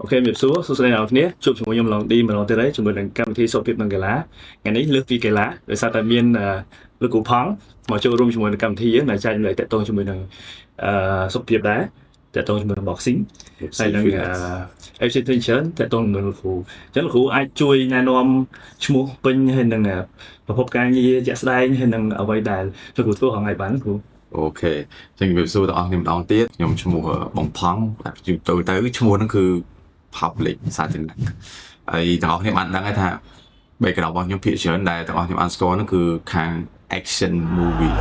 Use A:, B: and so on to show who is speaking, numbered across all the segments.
A: អូខេជំរាបសួរសួស្តីអ្នកនរគ្នាជួបជាមួយខ្ញុំឡងឌីម្ដងទៀតហើយជាមួយនឹងកម្មវិធីសុខភាពនិងកីឡាថ្ងៃនេះលើកពីកីឡាដោយសារតែមានលោកគ្រូផង់មកចូលរួមជាមួយនឹងកម្មវិធីយើងដែលចែកម្លែកតាក់ទងជាមួយនឹងសុខភាពដែរតាក់ទងជាមួយនឹង boxing ហើយនឹងFC Tension តាក់ទងជាមួយលោកគ្រូអញ្ចឹងលោកគ្រូអាចជួយណែនាំឈ្មោះពេញហើយនឹងប្រភពការងារជាក់ស្ដែងហើយនឹងអ្វីដែលលោកគ្រូធ្វើហងៃបានគ្រូ
B: អូខេចឹងជំរាបសួរដល់អ្នកម្ដងទៀតខ្ញុំឈ្មោះបងផង់ទៅឈ្មោះហ្នឹងគឺ public សាធារណៈហើយទាំងអស់គ្នាបានដឹងហើយថា background របស់ខ្ញុំភាគច្រើនដែលទាំងអស់ខ្ញុំបានស្គាល់ហ្នឹងគឺខាង action movie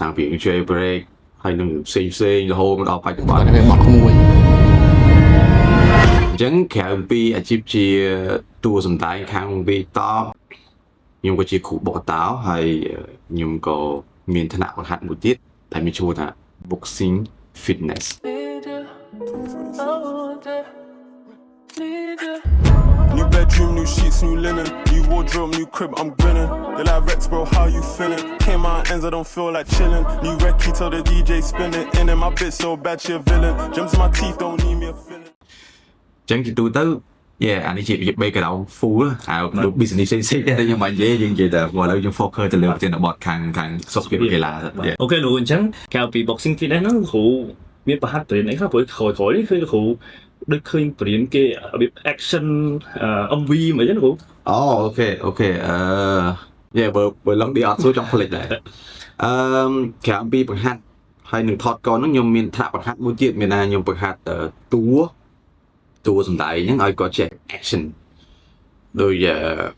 B: តាំងពី Jailbreak ហើយនឹងផ្សេងរហូតមកដល់បច្ចុប្បន្ន
C: បត់ក្មួយ
B: អញ្ចឹងក្រៅពីអាជីពជាតួសម្ដែងខាង VTop ខ្ញុំក៏ជាគ្រូបកតោហើយខ្ញុំក៏មានឋានៈបង្ហាត់មួយទៀតដែលមានឈ្មោះថា Boxing Fitness
D: New bedroom, new sheets, new linen, new wardrobe, new crib, I'm grinning. They like Rex, bro, how you feeling? Came out ends, I don't feel like chilling. New recce, tell the DJ spin it. In my bitch so bad, she a villain. Gems in my teeth, don't need me a feeling.
B: ចឹងជាទូទៅអានេះជា background full ហើយ business ផ្សេងៗតែខ្ញុំមិននិយាយយើងនិយាយតែឥឡូវយើង focus ទៅលើប្រធានបទខាងសុខភាពកីឡា
A: អូខេលោកអញ្ចឹងក្រៅពី boxing fitness ហ្នឹងគ្រូមានប្រហាត់បរិញ្ញាអីខ្លះព្រោះក្រោយនេះគឺគ្រូដូចឃើញបរិញ្ញាគេរបៀប action MV មកអញ្ចឹងគ្រូ
B: អូខេបើឡងឌីអត់សួរចង់ផ្លេចដែរក្រៅពីបង្ហាត់ហើយនឹងថតកនហ្នឹងខ្ញុំមានថ្នាក់បង្ហាត់មួយទៀតមានថាខ្ញុំបង្ហាត់តួសម្ដែងហ្នឹងឲ្យគាត់ចេះ action ដោយ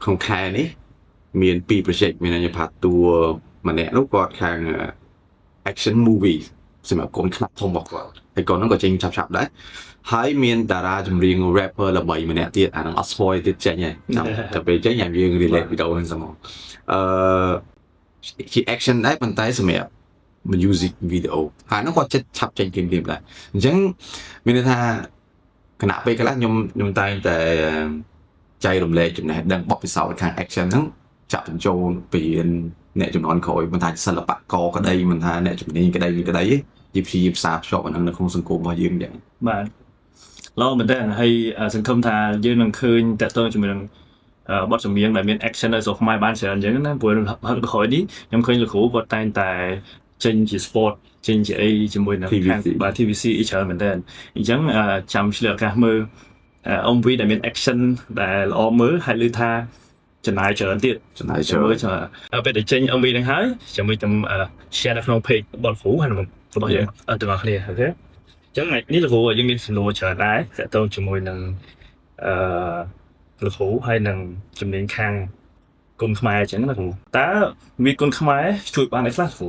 B: ក្នុងខែនេះមាន2 project មានខ្ញុំផាត់តួម្នាក់នោះគាត់ខាង action movie សម្រាប់កូនខ្នាតធំរបស់គាត់ហើយកូនហ្នឹងក៏ចេញឆាប់ដែរហើយមានតារាចម្រៀង rapper ល្បីម្នាក់ទៀតអាហ្នឹងអត់ spoil ទៀតចេញហើយតែពេលចេញយើង relate វីដេអូហ្នឹងហ្មងជា action ដែរប៉ុន្តែសម្រាប់ music video ហើយហ្នឹងគាត់ចិត្តឆាប់ចេញgame ដែរអញ្ចឹងមានន័យថាគណៈពេលខ្លះខ្ញុំតែងតែចែករំលែកចំណេះដឹងបទពិសោធន៍ខាង action ហ្នឹងចាក់បញ្ចូលពីអ្នកជំនាន់ក្រោយមិនថាសិល្បករក្តីមិនថាអ្នកជំនាញក្តីយីព្យាយាមផ្សារភ្ជាប់អាហ្នឹងនៅក្នុងសង្គមរបស់យើងយ៉ាង
A: បាទល្អមែនតើហើយសង្ឃឹមថាយើងនឹងឃើញតើតើជាមួយនឹងបទចម្រៀងដែលមាន action នៅស្រុកខ្មែរបានច្រើនអញ្ចឹងណាព្រោះក្រោយនេះខ្ញុំឃើញលោកគ្រូគាត់តែងតែចេញជា sport ចេញជាអីជាមួយនឹងខាងបាទ TVC អីច្រើនមែនតើអញ្ចឹងចាំឆ្លៀតឱកាសមើល MV ដែលមាន action ដែលល្អមើលហើយឮថាចំណាយច្រើនទៀតមើលពេលដែលចេញ MV ហ្នឹងហើយចាំមើលខ្ញុំ share នៅក្នុង page របស់គ្រូហើយរបស់យើងទាំងអស់គ្នាអូខេអញ្ចឹងនេះលោកគ្រូយើងមានសំណួរច្រើនដែរតាក់ទងជាមួយនឹងលោកគ្រូហើយនឹងជំនាញខាងគុណខ្មែរអញ្ចឹងណាគ្រូតើមានគុណខ្មែរជួយបានអីខ្លះគ្រូ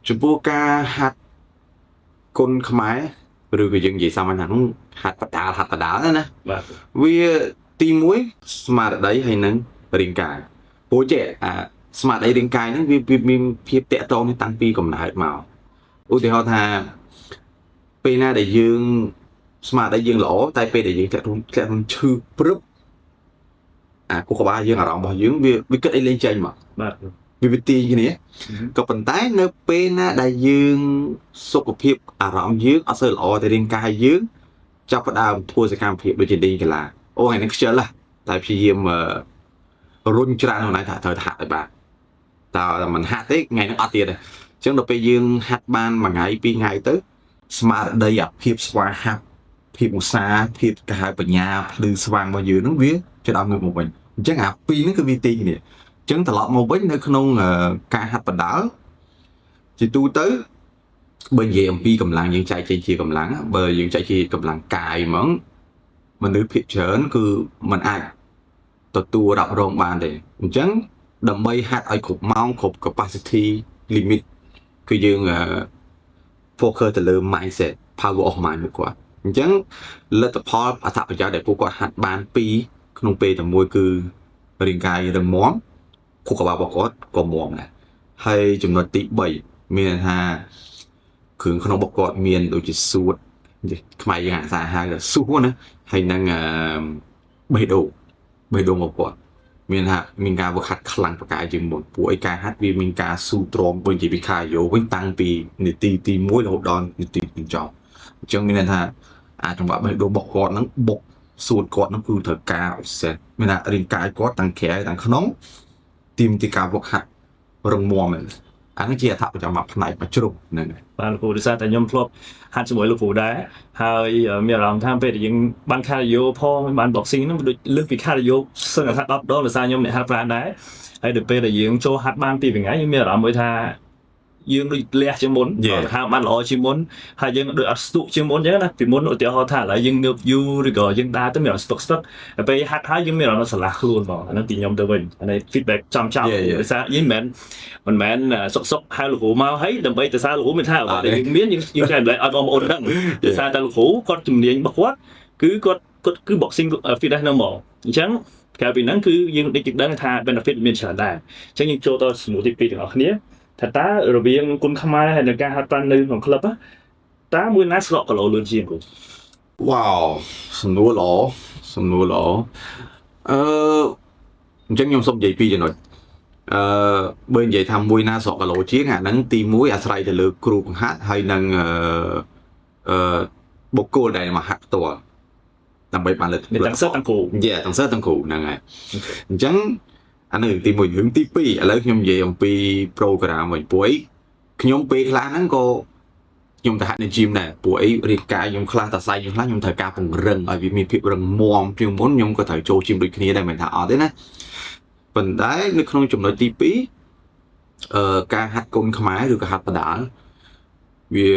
B: ចំពោះការហាត់គុណខ្មែរឬក៏យើងនិយាយសាមញ្ញថាហាត់បដាលណា
A: បាទ
B: វាទី1ស្មារតីហើយនឹងរាងកាយព្រោះចេះស្មារតីរាងកាយហ្នឹងវាមានភាពតាក់ទងតាំងពីកំណើតមកឧទាហរណ៍ថាពេលណាដែលយើងស្មារតីយើងល្អតែពេលដែលយើងធ្លាក់ខ្លួនឈឺព្រឹបគូក្បាលយើងអារម្មណ៍របស់យើងវាគិតអីលេងចេញមក
A: បាទ
B: វាទីគ្នាក៏ប៉ុន្តែនៅពេលណាដែលយើងសុខភាពអារម្មណ៍យើងអត់សូវល្អតែរាងកាយយើងចាប់ផ្ដើមធ្វើសកម្មភាពដូចជាលេងកីឡាអូថ្ងៃនេះខ្ជិលតែព្យាយាមរុញច្រើនខ្លួនឯងថាត្រូវហាត់ឲ្យបានតើមិនហាត់ទេថ្ងៃនេះអត់ទៀតទេអញ្ចឹងដល់ពេលយើងហាត់បានមួយថ្ងៃពីរថ្ងៃទៅស្មារតីអាភាពស្វាហាប់ភាពឧស្សាហ៍ភាពកាយបញ្ញាភ្លឺស្វាងរបស់យើងហ្នឹងវាចាប់ដល់មកវិញអញ្ចឹងអាពីរហ្នឹងគឺវាទីគ្នាអញ្ចឹងត្រឡប់មកវិញនៅក្នុងការហាត់បណ្ដាលជាទូទៅបើនិយាយអំពីកម្លាំងយើងចែកចេញជាកម្លាំងបើយើងចែកជាកម្លាំងកាយហ្មងមនុស្សភាគច្រើនគឺมันអាចទទួលរ៉ាប់រងបានទេអញ្ចឹងដើម្បីហាត់ឲ្យគ្រប់ម៉ោងគ្រប់ capacity limit គឺយើងfocus ទៅលើ mindset power of mind របស់គាត់អញ្ចឹងលទ្ធផលអត្ថប្រយោជន៍ដែលពួកគាត់ហាត់បាន2ក្នុងពេលតែមួយគឺរាងកាយរឹងមាំខួរក្បាលរបស់គាត់ក៏មាំដែរហើយចំណុចទី3មានថាគ្រឿងក្នុងរបស់គាត់មានដូចជាសួតខ្មែរយើងហៅសួរណាហើយនឹងបេះដូងរបស់គាត់ មានថាមានការវឹកហាត់ខ្លាំងប្រកែជាងមុនពួកឯការហាត់វាមានការស៊ូទ្រាំវិញជាវិខាយោវិញតាំងពីនាទីទី1រហូតដល់នាទីទីចប់អញ្ចឹងមានន័យថាអាចង្វាក់បេះដូងរបស់គាត់ហ្នឹងបុកសួតគាត់ហ្នឹងគឺត្រូវការពិសេសមានថារាងកាយគាត់ទាំងក្រៅទាំងក្នុងទីការវឹកហាត់រឹងមាំហ្នឹងអានេះជាអត្ថប្រយោជន៍មួយផ្នែកមួយជ្រុងហ្នឹង
A: បាទលោកគ្រូដោយសារតែខ្ញុំធ្លាប់ហាត់ជាមួយលោកគ្រូដែរហើយមានអារម្មណ៍ថាពេលដែលយើងបាន cardio ផងបាន boxing ហ្នឹងដូចលើសពី cardio សឹងថា10ដងដោយសារខ្ញុំអ្នកហាត់ប្រាណដែរហើយដល់ពេលដែលយើងចូលហាត់បាន2ថ្ងៃយើងមានអារម្មណ៍មួយថាយើងដូចលះជាងមុនហាត់បានល្អជាងមុនហើយយើងដូចអត់ស្ទុកជាងមុនអញ្ចឹងណាពីមុនឧទាហរណ៍ថាឥឡូវយើងងើបយូរឬក៏យើងដើរទៅមានអារម្មណ៍ស្ទុកតែពេលហាត់ហើយយើងមានអារម្មណ៍ស្រឡះខ្លួនបងអាហ្នឹងទីខ្ញុំទៅវិញអានេះ feedback ចំដោយសារយើងមិនមែនសុកហៅលោកគ្រូមកហើយដើម្បីទៅសារលោកគ្រូមានថាអ្វីដែលយើងមានយើងចែករំលែកឲ្យបងប្អូនដឹងដោយសារតែលោកគ្រូគាត់ជំនាញរបស់គាត់គឺ boxing fitness នៅមកអញ្ចឹងក្រៅពីហ្នឹងគឺយើងដូចដឹងថា benefit មានច្រើនដែរអញ្ចឹងយើងចូលទៅសំណួរទី2ទាំងអស់គ្នាថាតើរវាងគុណខ្មែរហើយនឹងការហាត់ប្រាណនៅក្នុងក្លឹបតើមួយណាស្រកគីឡូលឿនជាងគ្រូ
B: Wow សំណួរល្អអញ្ចឹងខ្ញុំសូមនិយាយពីរចំណុចបើនិយាយថាមួយណាស្រកគីឡូជាងអាហ្នឹងទី1អាស្រ័យទៅលើគ្រូបង្ហាត់ហើយនឹងបុគ្គលដែលមកហាត់ផ្ទាល់ដើម្បីបានលើក
A: ទាំងសិស្សទាំងគ្រូ
B: ទាំងសិស្សទាំងគ្រូហ្នឹងហើយអញ្ចឹងអានេះទី1រឿងទី2ឥឡូវខ្ញុំនិយាយអំពី program វិញពួកអីខ្ញុំពេលខ្លះហ្នឹងក៏ខ្ញុំទៅហាត់នៅ gym ដែរពួកអីរាងកាយខ្ញុំខ្លះតសៃខ្ញុំខ្លះខ្ញុំត្រូវការពង្រឹងឲ្យវាមានភាពរឹងមាំជាងមុនខ្ញុំក៏ត្រូវចូល gym ដូចគ្នាដែរមិនថាអត់ទេណាប៉ុន្តែនៅក្នុងចំណុចទី2ការហាត់គុណខ្មែរឬក៏ហាត់បដាលវា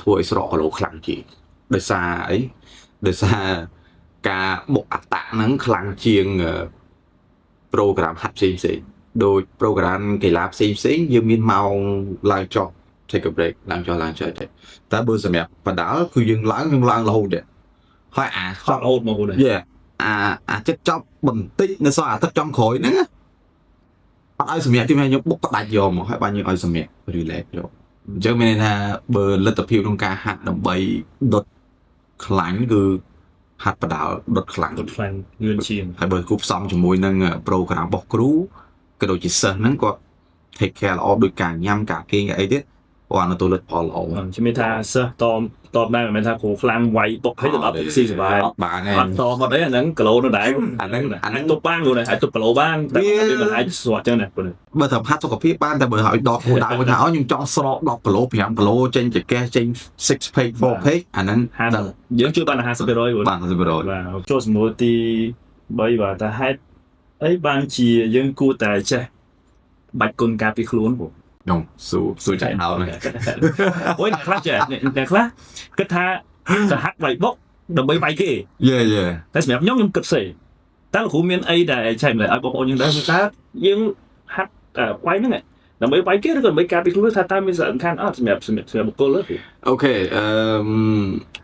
B: ធ្វើឲ្យស្រកគីឡូខ្លាំងជាងដោយសារការបុកអត្តៈហ្នឹងខ្លាំងជាងprogram ហាត់ផ្សេងដូច program កីឡាផ្សេងយើងមានម៉ោងឡើងចុះ take a break ឡើងចុះតែបើសម្រាប់បដាលគឺយើងឡើងរហូតដែរហើយអា
A: ចប់រហូតមកហ្នឹង
B: អាចិត្តចប់បន្តិចនៅសល់អាទឹកចំក្រោយហ្នឹងអត់ឲ្យសម្រាប់ទីខ្ញុំបុកផ្ដាច់យកមកហើយបានយើងឲ្យសម្រាប់ relax យកអញ្ចឹងមានន័យថាបើលទ្ធភាពក្នុងការហាត់ដើម្បីដុតខ្លាញ់គឺហាត់បដាលដុតខ្លាំង
A: លឿនជាង
B: ហើយបើគូផ្សំជាមួយនឹង program របស់គ្រូក៏ដូចជាសិស្សហ្នឹងគាត់ take care ល្អដោយការញ៉ាំការគេងអីទៀតគាត់អនុទលផលល្អ
A: ខ្ញុំមានថាសិស្សតបដែរមិនមែនថាគ្រូខ្លាំងវាយបុកឲ្យទៅដល់ស៊ីសុបាយ
B: បានទេ
A: អត់តមកអីអាហ្នឹងគីឡូនៅដែរអាហ្នឹងទប់បានខ្លួនអាចទប់គីឡូបានតែវាមិនអាចស្រួលចឹងណា
B: បើថាហាត់សុខភាពបានតែបើឲ្យដកគោលដៅវិញថាខ្ញុំចង់ស្រក10គីឡូ5គីឡូចេញចកេះចេញ6 pack 4 pack អាហ្នឹង
A: យើងជួយបាន50%
B: បាន 50%
A: បាទចូលសំណួរទី3បាទថាហេតុអីបានជាយើងគួរតែចេះបាច់គុណការពីខ្លួនបង
B: ខ្ញុំស៊ូចៃហៅហ្នឹង
A: អូយអ្នកខ្លះគិតថាទៅហាត់វាយបុកដើម្បីវាយគេតែសម្រាប់ខ្ញុំគិតផ្សេងតើលោកគ្រូមានអីដែលចែកម្លែកឲ្យបងប្អូនយើងដែរថាយើងហាត់វាយហ្នឹងដើម្បីវាយគេឬក៏ដើម្បីការពីខ្លួនថាតើមានសារៈសំខាន់អត់សម្រាប់បុគ្គលទេ
B: អូខេ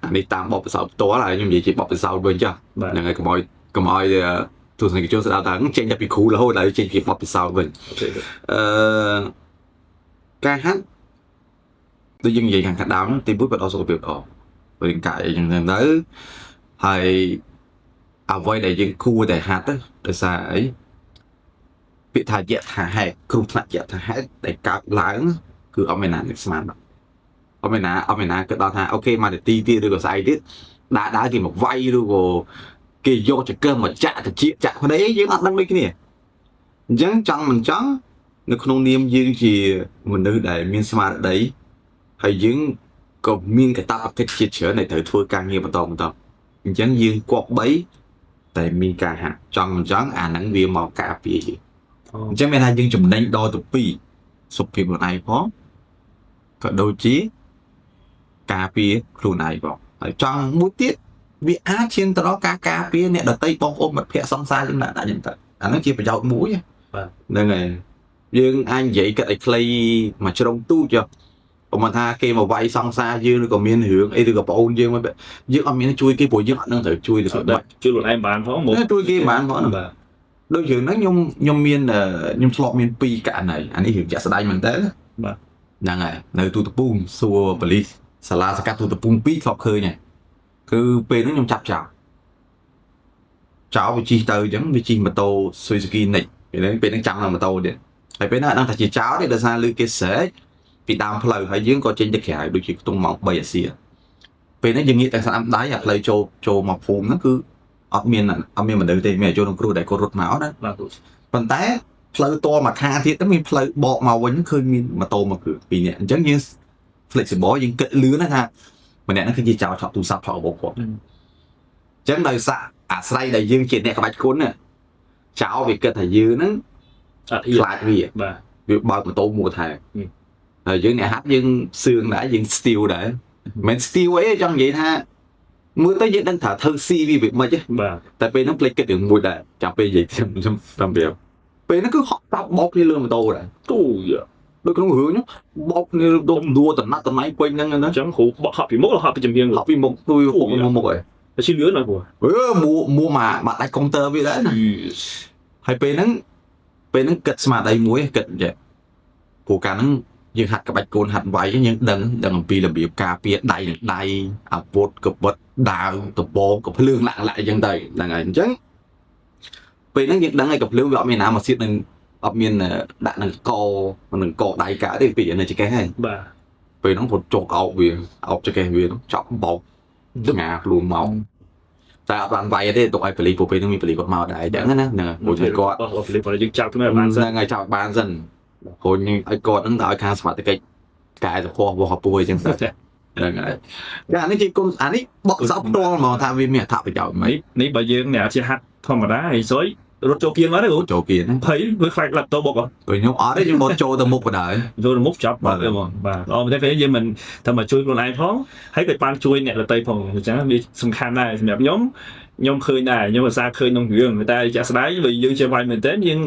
B: អានេះតាមបបពិសោធន៍ផ្ទាល់ហើយខ្ញុំនិយាយជាបបពិសោធន៍វិញចាហ្នឹងហើយកុំឲ្យទស្សនិកជនស្ដាប់ថាចេញតែពីគ្រូរហូតដល់ចេញពីបបពិសោធន៍វិញការហាត់ដូចយើងនិយាយខាងដើមទី1ក៏ដល់សុខភាពល្អរាងកាយអីចឹងទៅហើយអ្វីដែលយើងគួរតែហាត់ទៅដោយសារអីពាក្យថាយថាហេតុគ្រោះថ្នាក់យថាហេតុដែលកើតឡើងគឺអត់មានណានឹកស្មានអត់មានណាគិតដល់ថាអូខេមកនាទីទៀតឬក៏ស្អីទៀតដើរគេមកវាយឬក៏គេយកចង្កឹះមកចាក់ទៅចាក់ខ្លួនឯងយើងអត់ដឹងដូចគ្នាអញ្ចឹងចង់មិនចង់នៅក្នុងនាមយើងជាមនុស្សដែលមានស្មារតីហើយយើងក៏មានកាតព្វកិច្ចជាច្រើនដែលត្រូវធ្វើការងារបន្តអញ្ចឹងយើងគប្បីតែមានការហាត់ចង់មិនចង់អាហ្នឹងវាមកការពារយើងអញ្ចឹងមានថាយើងចំណេញដល់ទៅ2សុខភាពខ្លួនឯងផងក៏ដូចជាការពារខ្លួនឯងផងហើយចង់មួយទៀតវាអាចឈានទៅដល់ការការពារអ្នកដទៃបងប្អូនមិត្តភក្តិសង្សារយើងដាក់អញ្ចឹងទៅអាហ្នឹងជាប្រយោជន៍មួយហ្នឹងហើយយើងអាចនិយាយគិតឲ្យខ្លីមួយជ្រុងទូចចុះបើមិនថាគេមកវាយសង្សារយើងឬក៏មានរឿងអីឬក៏បងអូនយើងអត់មានជួយគេព្រោះយើងអត់នឹងត្រូវជួយទៅ
A: ជួយខ្លួនឯងបានផង
B: មកជួយគេបានផងបាទដូចរឿងហ្នឹងខ្ញុំមានខ្ញុំធ្លាប់មាន2ករណីអានេះរឿងចាក់ស្ដាយមែនតើ
A: បាទ
B: ហ្នឹងហើយនៅទូតពូងសួរប៉ូលីសសាលាសកាត់ទូតពូង2ធ្លាប់ឃើញហើយគឺពេលហ្នឹងខ្ញុំចាប់ចោល ចោលវាជិះទៅអញ្ចឹងវាជិះម៉ូតូ Suzuki Nick ពេលហ្នឹងចាំដល់ម៉ូតូទៀតហើយពេលហ្នឹងអត់ដឹងថាជាចោលទេដោយសារលឺគេស្រែកពីដើមផ្លូវហើយយើងក៏ចេញទៅក្រៅដូចជាខ្ទង់ម៉ោង3អាសៀពេលហ្នឹងយើងងាកតែស្ដាំដៃអាផ្លូវចូលមកភូមិហ្នឹងគឺអត់មានមនុស្សទេមានចូលក្នុងគ្រូដែលគាត់រត់មកណា
A: បាទ
B: ប៉ុន្តែផ្លូវតមកខាងទៀតទៅមានផ្លូវបកមកវិញឃើញមានម៉ូតូមកគឺពីរនាក់អញ្ចឹងយើង flexible យើងគិតលឿនណាថាម្នាក់ហ្នឹងគឺជាចោលឆក់ទូរស័ព្ទឆក់របបគាត់អញ្ចឹងដោយសារអាស្រ័យដែលយើងជាអ្នកក្បាច់គុណណាចោលវាគិតថាយើងហ្នឹង
A: អត់ហ៊ាន
B: ខ្លាចវា
A: បាទ
B: វាបើកម៉ូតូមួយថែហើយយើងអ្នកហាត់យើងសឿងដែរយើង steal ដែរមិន steal អីចង់និយាយថាមើលទៅយើងដឹងថាធ្វើ CV វាមិនទេ
A: បាទ
B: តែពេលហ្នឹងភ្លេចគិតរឿងមួយដែរចាំពេលនិយាយខ្ញុំតាមប្រាប់ពេលហ្នឹងគឺហក់តាប់បោកគ្នាលើម៉ូតូដែរ
A: ទូយ
B: ដូចក្នុងរឿងហ្នឹងបោកគ្នាដុំដួតំណាត់តំណៃពេញហ្នឹងណា
A: អញ្ចឹងគ្រូបកហត់ពីមុខហត់ពីចំហៀង
B: ហក់ពីមុខទួយមុខមុខហើយ
A: តែឈឺលឿនណាស់គ្រូ
B: មួមកដាច់កុងទ័រវាដែរណាហើយពេលហ្នឹងគិតស្មារតីមួយគិតចេះព្រោះកាលហ្នឹងយើងហាត់ក្បាច់កូនហាត់វាយយើងដឹងអំពីរបៀបការពារដៃនឹងដៃអាវុធកបិតដាវដបងក៏ភ្លើងលាក់អញ្ចឹងទៅហ្នឹងហើយអញ្ចឹងពេលហ្នឹងយើងដឹងហើយកភ្លើងវាអត់មានណាមកសៀតនឹងអត់មានដាក់នឹងកដៃកាទេពីនៅចកេះហើយ
A: បាទ
B: ពេលហ្នឹងគាត់ចុកអោបវាអោបចកេះវាចប់បោកស្ងាខ្លួនមកតែអត់បានវាយទេទុកឲ្យប៉ូលីសពួកពេលហ្នឹងមានប៉ូលីសគាត់មកដែរអញ្ចឹងណាហ្នឹងមួយគាត់
A: បោះប៉ូលីសគាត់យើងចាប់ខ្លួនបានសិន
B: ហ្នឹងហើយចាប់បានសិនព្រោះឲ្យគាត់ហ្នឹងទៅឲ្យខាងសមត្ថកិច្ចកែសម្ផស្សរបស់កពួយអញ្ចឹងទៅហ្នឹងហើយតែអានេះជាគុំអានេះបកសោផ្ទាល់ហ្មងថាវាមានអត្ថប្រយោជន៍ហ្មង
A: នេះបើយើងអ្នកជាហាត់ធម្មតាហើយសុយរត់ចូលគៀនមកទេគ្រូ
B: ចូលគៀនហ្នឹង
A: ភ័យវាខ្លាចឡាប់តូបមក
B: ពេលខ្ញុំអត់ទេខ្ញុំមកចូលទៅមុខបណ្ដោយ
A: ចូលមុខចាប់បាត់ទេហ្មងបាទអត់តែយើងមិនតែមកជួយខ្លួនឯងផងហើយក៏បានជួយអ្នកដទៃផងអញ្ចឹងវាសំខាន់ដែរសម្រាប់ខ្ញុំឃើញដែរខ្ញុំឧស្សាហ៍ឃើញក្នុងរឿងតែជាក់ស្ដែងបើយើងជាវាយមែនតើយើង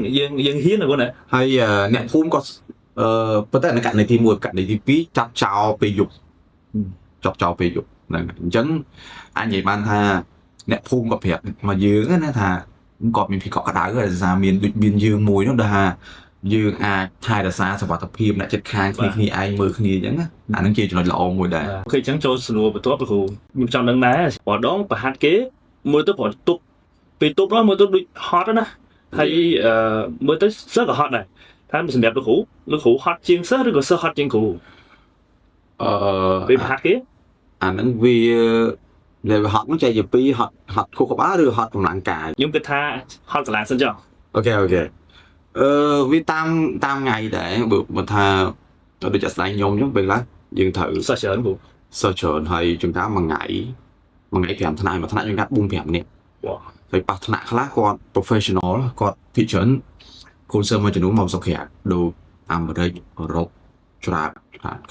A: ហ៊ានណាគាត់ណា
B: ហើយអ្នកភូមិក៏ប៉ុន្តែនៅករណីទី1ករណីទី2ចាប់ចោលពេលយប់ចាប់ចោលពេលយប់ហ្នឹងអញ្ចឹងអញនិយាយបានថាអ្នកភូមិក៏ប្រាប់មកយើងណាថាគាត់មានភាពកក់ក្ដៅដោយសារមានដូចមានយើងមួយនោះដែលថាយើងអាចថែរក្សាសុខភាពអ្នកចិត្តខាងគ្នាឯងមើលគ្នាអញ្ចឹងណាអានឹងជាចំណុចល្អមួយដែរ
A: ឃើញអញ្ចឹងចូលសួរបន្ទាប់គ្រូខ្ញុំចង់ដឹងដែរបើដងប្រហាត់គេមើលទៅប្រទប់ពេលទប់នោះមើលទៅដូចហត់ណាហើយមើលទៅសិស្សក៏ហត់ដែរថាសម្រាប់លោកគ្រូហត់ជាងសិស្សឬក៏សិស្សហត់ជាងគ្រូពេលប្រហាត់គេ
B: អាហ្នឹងវាដែលហត់ហ្នឹងចែកជាពីរហត់ខួរក្បាលឬហត់កម្លាំងកាយ
A: ខ្ញុំគិតថាហត់កន្លងសិនចុះ
B: អូខេវាតាមថ្ងៃដែរបើថាដូចជាស្ដាយខ្ញុំអញ្ចឹងពេលខ្លះយើងត្រូវ
A: សិស្សច្រើនគ្រូ
B: សិស្សច្រើនហើយជួនកាលមួយថ្ងៃ5ថ្នាក់មួយថ្នាក់យើងកាត់ 4-5 នាក់ ហើយប៉ះថ្នាក់ខ្លះគាត់ professional គាត់ភិកច្រើនកូនសិស្សមួយចំនួនមកសុខភាពដូចអាមេរិកអឺរ៉ុបច្រើន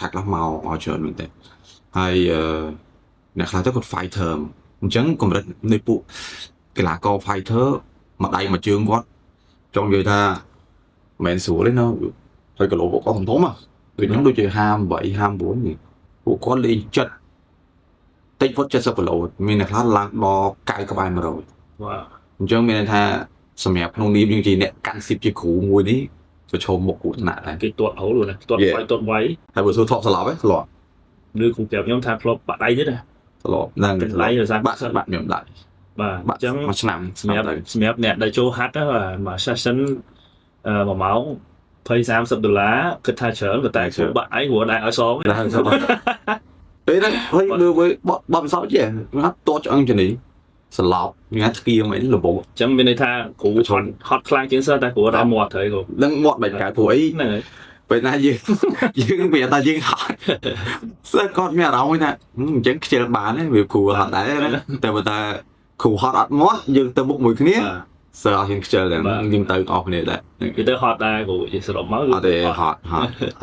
B: ខាត់ខ្លះមកច្រើនមែនទេហើយអ្នកខ្លះទៅគាត់ fighter អញ្ចឹងកម្រិតនៃពួកកីឡាករ fighter មួយដៃមួយជើងគាត់ចង់និយាយថាមិនស្រួលទេណាហើយគីឡូគាត់ធំដូចខ្ញុំដូចជា58 59នេះពួកគាត់លេងចិត្តតិចផុត70គីឡូមានអ្នកខ្លះឡើងដល់9ក្បែរ100
A: វ៉ា
B: អញ្ចឹងមានន័យថាសម្រាប់ក្នុងនាមយើងជាអ្នកកាន់ស៊ីបជាគ្រូមួយនេះប្រឈមមុខគ្រោះថ្នាក់ដែរ
A: គេទាត់ហូលណាទាត់វាយទាត់វាយ
B: ហើយបើសួរធ្លាប់ស្លាប់ទេធ្លាប់
A: ឬគ្រូប្រាប់ខ្ញុំថាធ្លាប់បាក់ដៃទៀតណា
B: ធ្លាប់ហ្នឹង
A: ដៃដោយសារ
B: បាក់ខ្ញុំដែរ
A: បាទអញ្ចឹង
B: មួយឆ្នាំ
A: សម្រាប់អ្នកដែលចូលហាត់ហ្នឹងមួយ session 1ម៉ោង$20-30គិតថាច្រើនប៉ុន្តែគ្រូបាក់ឯងគ្រូដែរឲ្យសង
B: ដែរពេលហ្នឹងហើយមើលបបសោតចេះហាត់តឆ្អឹងជំនីស្លាប់ញ៉ាំស្គៀមអីលបង
A: អញ្ចឹងមានន័យថាគ្រូហត់ខ្លាំងជាងសិស្សតែគ្រូដែរមាត់ត្រូវគ្រូ
B: នឹងមាត់បែបកើតព្រោះអី
A: ហ្នឹងហើយ
B: ពេលណាយើងវាថាយើងហត់សិស្សគាត់មានអារម្មណ៍ថាអញ្ចឹងខ្ជិលបានទេវាគ្រូហត់ដែរតែបើថាគ្រូហត់អត់មាត់យើងទៅមុខមួយគ្នាសិស្សអត់ហ៊ានខ្ជិលដែរយើងទៅអស់គ្នាដែរ
A: គេទៅហត់ដែរគ្រូនិយាយសរុបមក
B: អត់ទេហត់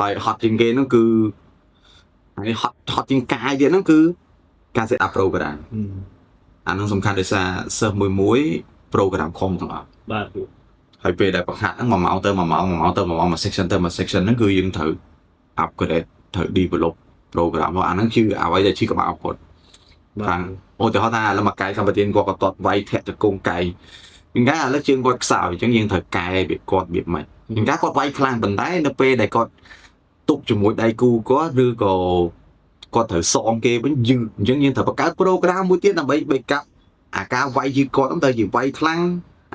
B: ហើយហត់ជាងគេហ្នឹងគឺហើយហត់ជាងកាយទៀតហ្នឹងគឺការ set up program អានោះសំខាន់ដោយសារសិស្សមួយ program ខំទាំងអស់
A: បាទគ្រូ
B: ហើយពេលដែលបង្ហាត់ហ្នឹង1ម៉ោងទៅ1ម៉ោងមួយ section ទៅមួយ section ហ្នឹងគឺយើងត្រូវ upgrade ត្រូវ develop program អាហ្នឹងជាអ្វីដែលជាក្បាលគាត់ខាងឧទាហរណ៍ថាឥឡូវមកកាយសម្បត្តិគាត់ក៏តតវាយធាក់ទៅកងកាយវិញកាឥឡូវជើងគាត់ខ្សោយអញ្ចឹងយើងត្រូវកែវាគាត់វាមិនវិញកាគាត់វាយខ្លាំងប៉ុន្តែនៅពេលដែលគាត់ទប់ជាមួយដៃគូគាត់ឬក៏គាត់ត្រូវសងគេវិញយឺអញ្ចឹងយើងត្រូវបង្កើត program មួយទៀតដើម្បី backup អាការវាយជឿគាត់ហ្នឹងទៅជាវាយខ្លាំង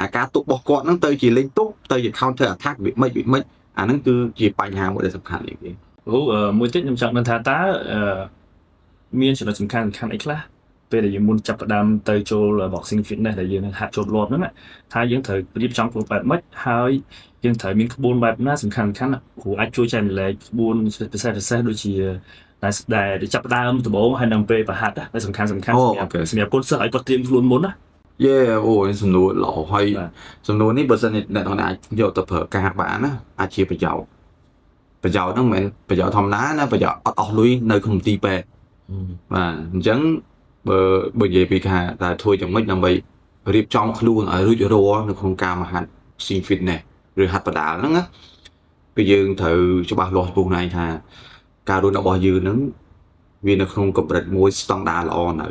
B: អាការទុករបស់គាត់ហ្នឹងទៅជាលេងទុកទៅជា counter attack វាមិនអាហ្នឹងគឺជាបញ្ហាមួយដែលសំខាន់នេះគេ
A: មួយទៀតខ្ញុំចង់ដឹងថាតើមានចំណុចសំខាន់អីខ្លះពេលដែលយើងមុនចាប់ផ្ដើមទៅចូល boxing fitness ដែលយើងហាត់ចូលលាប់ហ្នឹងថាយើងត្រូវរៀបចំខ្លួនបែបម៉េចហើយយើងត្រូវមានក្បួនបែបណាសំខាន់គ្រូអាចជួយចែករំលែកក្បួនពិសេសដូចជាដែលចាប់ផ្ដើមដំបូងហើយនឹងពេលប្រហាត់ដែលសំខាន់សម្រាប់កូនសិស្សឲ្យគាត់ត្រៀមខ្លួនមុនណា
B: យេអូសំណួរល្អហើយសំណួរនេះបើសិនអ្នកនរណាអាចយកទៅប្រើការបានណាអាចជាប្រយោជន៍ហ្នឹងមិនមែនប្រយោជន៍ធម្មតាណាប្រយោជន៍អត់អស់លុយនៅក្នុងទីពេទ្យបាទអញ្ចឹងបើនិយាយពីការតែធ្វើយ៉ាងម៉េចដើម្បីរៀបចំខ្លួនឲ្យរួចរាល់នៅក្នុងការមកហាត់ Boxing Fitness ឬហាត់បដាលហ្នឹងណាគឺយើងត្រូវច្បាស់លាស់ខ្លួនឯងថាការរស់របស់យើងហ្នឹងវានៅក្នុងកម្រិតមួយស្តង់ដារល្អនៅ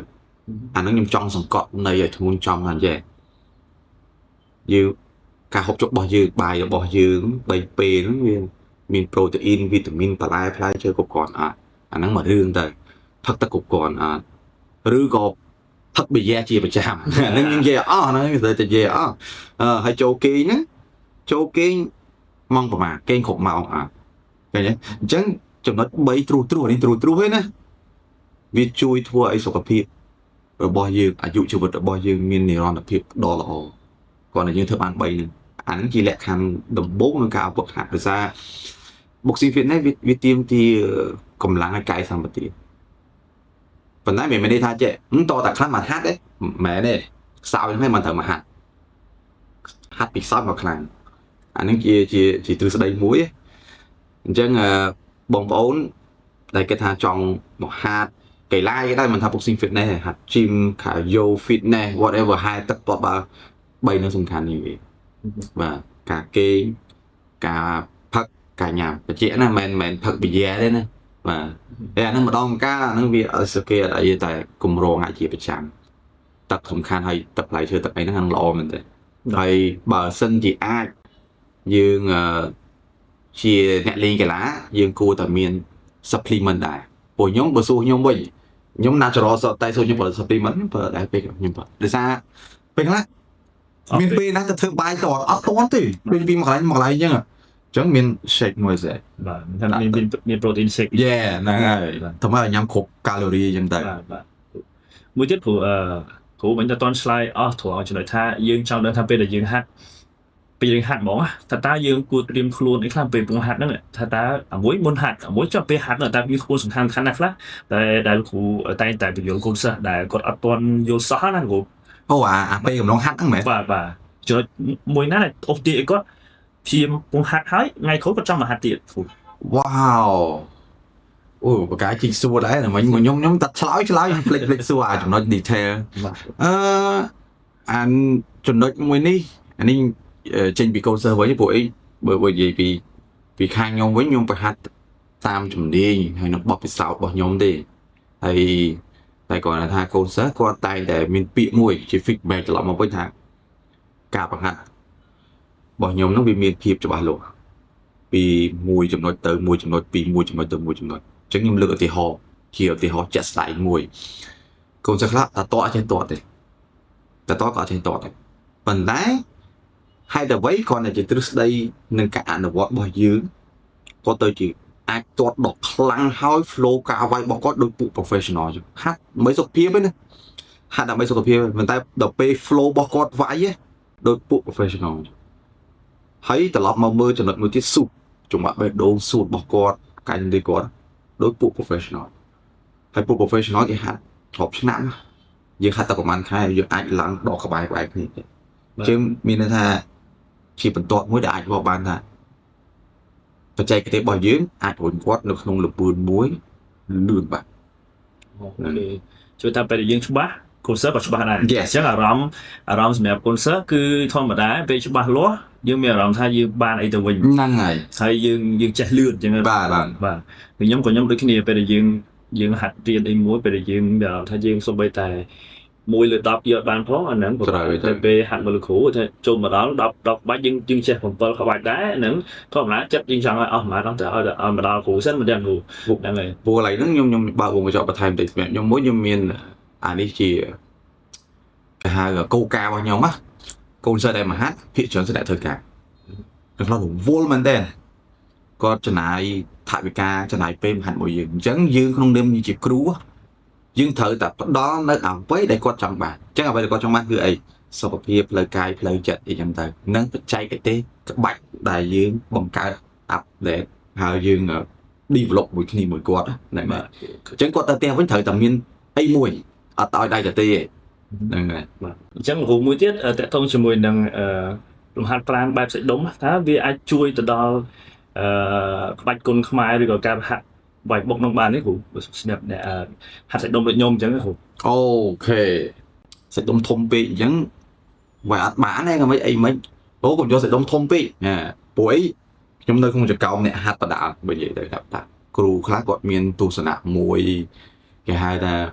B: អាហ្នឹងខ្ញុំចង់សង្កត់នៃឲ្យធ្ងន់ចំណាស់ចេះយើងការហូបចុករបស់យើងបាយរបស់យើង3ពេលហ្នឹងវាមានប្រូតេអ៊ីនវីតាមីនបន្លែផ្លែឈើគ្រប់គ្រាន់អត់អាហ្នឹងមករឿងទៅផឹកទឹកគ្រប់គ្រាន់អត់ឬក៏ផឹកប៊ីយ៉ាជាប្រចាំអាហ្នឹងយើងនិយាយអស់ហ្នឹងវាទៅនិយាយអស់ហើយចូលគេងហ្នឹងចូលគេងម៉ោងប្រហែលគេងគ្រប់ម៉ោងអត់ឃើញទេអញ្ចឹងចំណុច3ទ្រុសនេះទ្រុសហ្នឹងណាវាជួយធ្វើឲ្យសុខភាពរបស់យើងអាយុជីវិតរបស់យើងមាននិរន្តរភាពដ៏ល្អគាត់តែយើងធ្វើបាន3ហ្នឹងអាហ្នឹងជាលក្ខខណ្ឌដំបូងនៃការអពុកហាត់ភាសា Boxing Fitness វាទាមទារកម្លាំងកាយសម្បត្តិប៉ុន្តែមិនមែនថាចេះតតែខ្លាំងមកហាត់ទេមែនទេខ្សោយហ្នឹងមិនត្រូវមកហាត់ពីខ្សោយមកខ្លាំងអាហ្នឹងជាទ្រឹស្ដីមួយអញ្ចឹងបងប្អូនដែលគេថាចង់មកហាត់កីឡាគេដែរមិនថា Boxing Fitness ហាត់ gym cardio fitness whatever ហាត់ទឹកបប3នឹងសំខាន់នេះវាបាទការគេងការផឹកការញ៉ាំបច្ចេកណាមិនផឹកប៊ីយ៉ាទេណាបាទតែអានឹងម្ដងការអានឹងវាអត់ស្គាល់អីតែគម្រោងអាចជាប្រចាំទឹកសំខាន់ហើយទឹកផ្លែឈើទឹកអីហ្នឹងល្អមែនទេហើយបើសិនជាអាចយើងជាអ្នកលេងកីឡាយើងគួរតែមាន supplement ដែរពួកខ្ញុំបើសួរខ្ញុំវិញខ្ញុំ natural តែសួរខ្ញុំបើ supplement បើដែរពេលខ្ញុំបើដោយសារពេលខ្លះមានពេលណាទៅធ្វើបាយតអត់តន់ទេពេលពីមកកន្លែងអញ្ចឹងមាន shake មួយស្អី
A: បាទថាមាន protein shake
B: ហ្នឹងហើយធ្វើឲ្យញ៉ាំគ្រប់កាឡូរីអញ្ចឹងទៅ
A: បាទមួយទៀតគ្រូមិនតន់ឆ្លើយអស់ព្រោះចំណុចថាយើងចង់ដឹងថាពេលដែលយើងហាត់ពេលយើងហាត់ហ្មងថាតើយើងគួរត្រៀមខ្លួនអីខ្លះពេលកំពុងហាត់ហ្នឹងថាតើអាមួយមុនហាត់អាមួយចុះពេលហាត់តើមានខ្ពស់សំខាន់ណាស់ខ្លះដែលគ្រូតែងតែបញ្យល់កូនសិស្សដែលគាត់អត់ទាន់យល់សោះណាគ្រូ
B: អូអាពេលកំឡុងហាត់ហ្នឹងមែន
A: បាទចំណុចមួយណាអូសទីអីគាត់ព្យាយាមកំពុងហាត់ហើយថ្ងៃក្រោយគាត់ចង់មកហាត់ទៀតគ្រូ
B: វ៉ាវអូបកាយជីកសួរដែរមិញខ្ញុំតាត់ឆ្លើយភ្លេចសួរអាចំណុច detail អានចំណុចមួយនេះអានេះចេញពីកូនសិស្សវិញពួកអីបើនិយាយពីខាងខ្ញុំវិញខ្ញុំប្រហាត់តាមជំនាញហើយនៅបបពិសោធន៍របស់ខ្ញុំទេហើយតែគាត់ថាកូនសិស្សគាត់តែងតែមានពាក្យមួយជា feedback ត្រឡប់មកវិញថាការបង្ហាត់របស់ខ្ញុំហ្នឹងវាមានភាពច្បាស់លាស់ពីមួយចំណុចទៅមួយចំណុចពីមួយចំណុចទៅមួយចំណុចអញ្ចឹងខ្ញុំលើកឧទាហរណ៍ជាឧទាហរណ៍ចាក់ស្ដែងមួយកូនសិស្សខ្លះតអត់ចេះតទេតក៏អត់ចេះតទេប៉ុន្តែហើយតែអ្វីគ្រាន់តែជាទ្រឹស្ដីនឹងការអនុវត្តរបស់យើងគាត់ទៅជាអាចទាត់ដកខ្លាំងហើយ flow ការវាយរបស់គាត់ដូចពួក professional ចឹងហាត់ដើម្បីសុខភាពទេណាហាត់ដើម្បីសុខភាពប៉ុន្តែដល់ពេល flow របស់គាត់វាយដូចពួក professional ហើយត្រឡប់មកមើលចំណុចមួយទៀតស៊ូតចង្វាក់បេះដូងស៊ូតរបស់គាត់កាយនិយាយគាត់ដូចពួក professional ហើយពួក professional គេហាត់រាប់ឆ្នាំយើងហាត់តែប្រហែលខែយើងអាចឡើងដកក្បែរគ្នាជាងមានន័យថាជាបន្ទាត់មួយដែលអាចบอกបានថាបច្ចេកទេសរបស់យើងអាចរុញគាត់នៅក្នុងល្បឿនមួយលឿនបាទ
A: អូខេជួយថាពេលយើងច្បាស់កូនសិស្សក៏ច្បាស់ដែរអញ្ចឹងអារម្មណ៍សម្រាប់កូនសិស្សគឺធម្មតាពេលច្បាស់លាស់យើងមានអារម្មណ៍ថាយើងបានអីទៅវិញ
B: ហ្នឹង
A: ហើយយើងចេះលឿនអញ្ចឹងបាទខ្ញុំក៏ខ្ញុំដូចគ្នាពេលដែលយើងហាត់រៀនអីមួយពេលដែលយើងមានអារម្មណ៍ថាយើងសូម្បីតែ1លើ10យកបានផងអាហ្នឹងតែពេលហាត់មើលគ្រូថាចូលមកដល់10ក្បាច់យើងចេះ7ក្បាច់ដែរហ្នឹងធម្មតាចិត្តយើងចង់ឲ្យអស់មកដល់តែឲ្យមកដល់គ្រូសិនមិនដឹងគ្រូហ្នឹងហើយ
B: ព្រោះឥឡូវហ្នឹងខ្ញុំបើកវងកញ្ចក់បន្ថែមតិចខ្ញុំមានអានេះជា cái hai là câu ca bao nhiêu á câu giờ đây mà hát thị trường sẽ đại thời cả được nó đủ vô mình tên có cho này thải bị ca cho này pem hẳn một dương chẳng dương không đêm như chỉ cứu dương thời tập đó nó ảo với đây có trong bạn chắc là bây giờ có trong mắt người ấy sau một hiệp lời cài lời trận thì nhầm tới nâng chạy cái tê các bạn đại dương bằng ca ập để hai dương đi vào lục mũi khi mũi quạt này mà chẳng có ta theo với thời tầm nhiên ấy mùi ở tại đây là tê này
A: chẳng là mũi tiết tại thông cho mùi đằng lùm hạt plan bài sẽ đúng thá vì ai chui từ đó bạch côn khai rồi cả hạt vài bọc nông bàn ấy hủ đẹp để hạt sẽ đông được nhôm chẳng hủ
B: ok sẽ đông thông bị chẳng và bả này là mấy ấy mấy bố còn cho sẽ đông thông bị nha buổi chúng tôi không cho cao này hạt và đạn bởi vậy để gặp cừu khác gọi miền tu sân ạ mùi cái hai là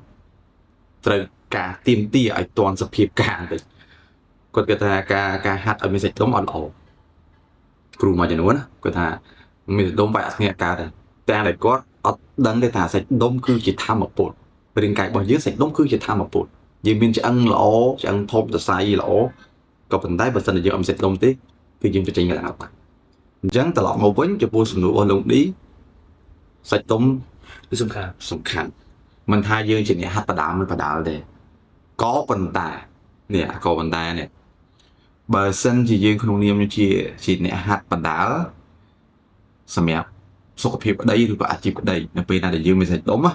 B: từ cả tim tia ai toàn sập hiệp cả rồi còn cái ta cả hạt ở miền sẽ đông on ổ cừu mà cho nó cái ta miền đông bạc nghe cả rồi ta lại có đấng cái ta sẽ đông cứ chỉ tham một bột bên cạnh bao nhiêu sẽ đông cứ chỉ tham một bột vì mình chỉ ăn lỗ chỉ ăn thômจะใส่หลอก็เป็นได้เปอร์เซ็นต์เยอะมันเสร็จลงที่คือยิงจะจริงกันนะครับจังตลอดมาวันจะพูดสนุกลงดีใส่ต้ม สำคัญมันทายยืนจีเนี่ยฮัตประดามันประดาเลยก็ปันตาเนี่ยก็ปันตาเนี่ยเบอร์เซนจียืนคนนี้มันจีเนี่ยฮัตประดาสมัยสุขภาพได้หรือว่าอาชีพได้ในปีนั้นจะยืนไม่ใช่ต้มอ่ะ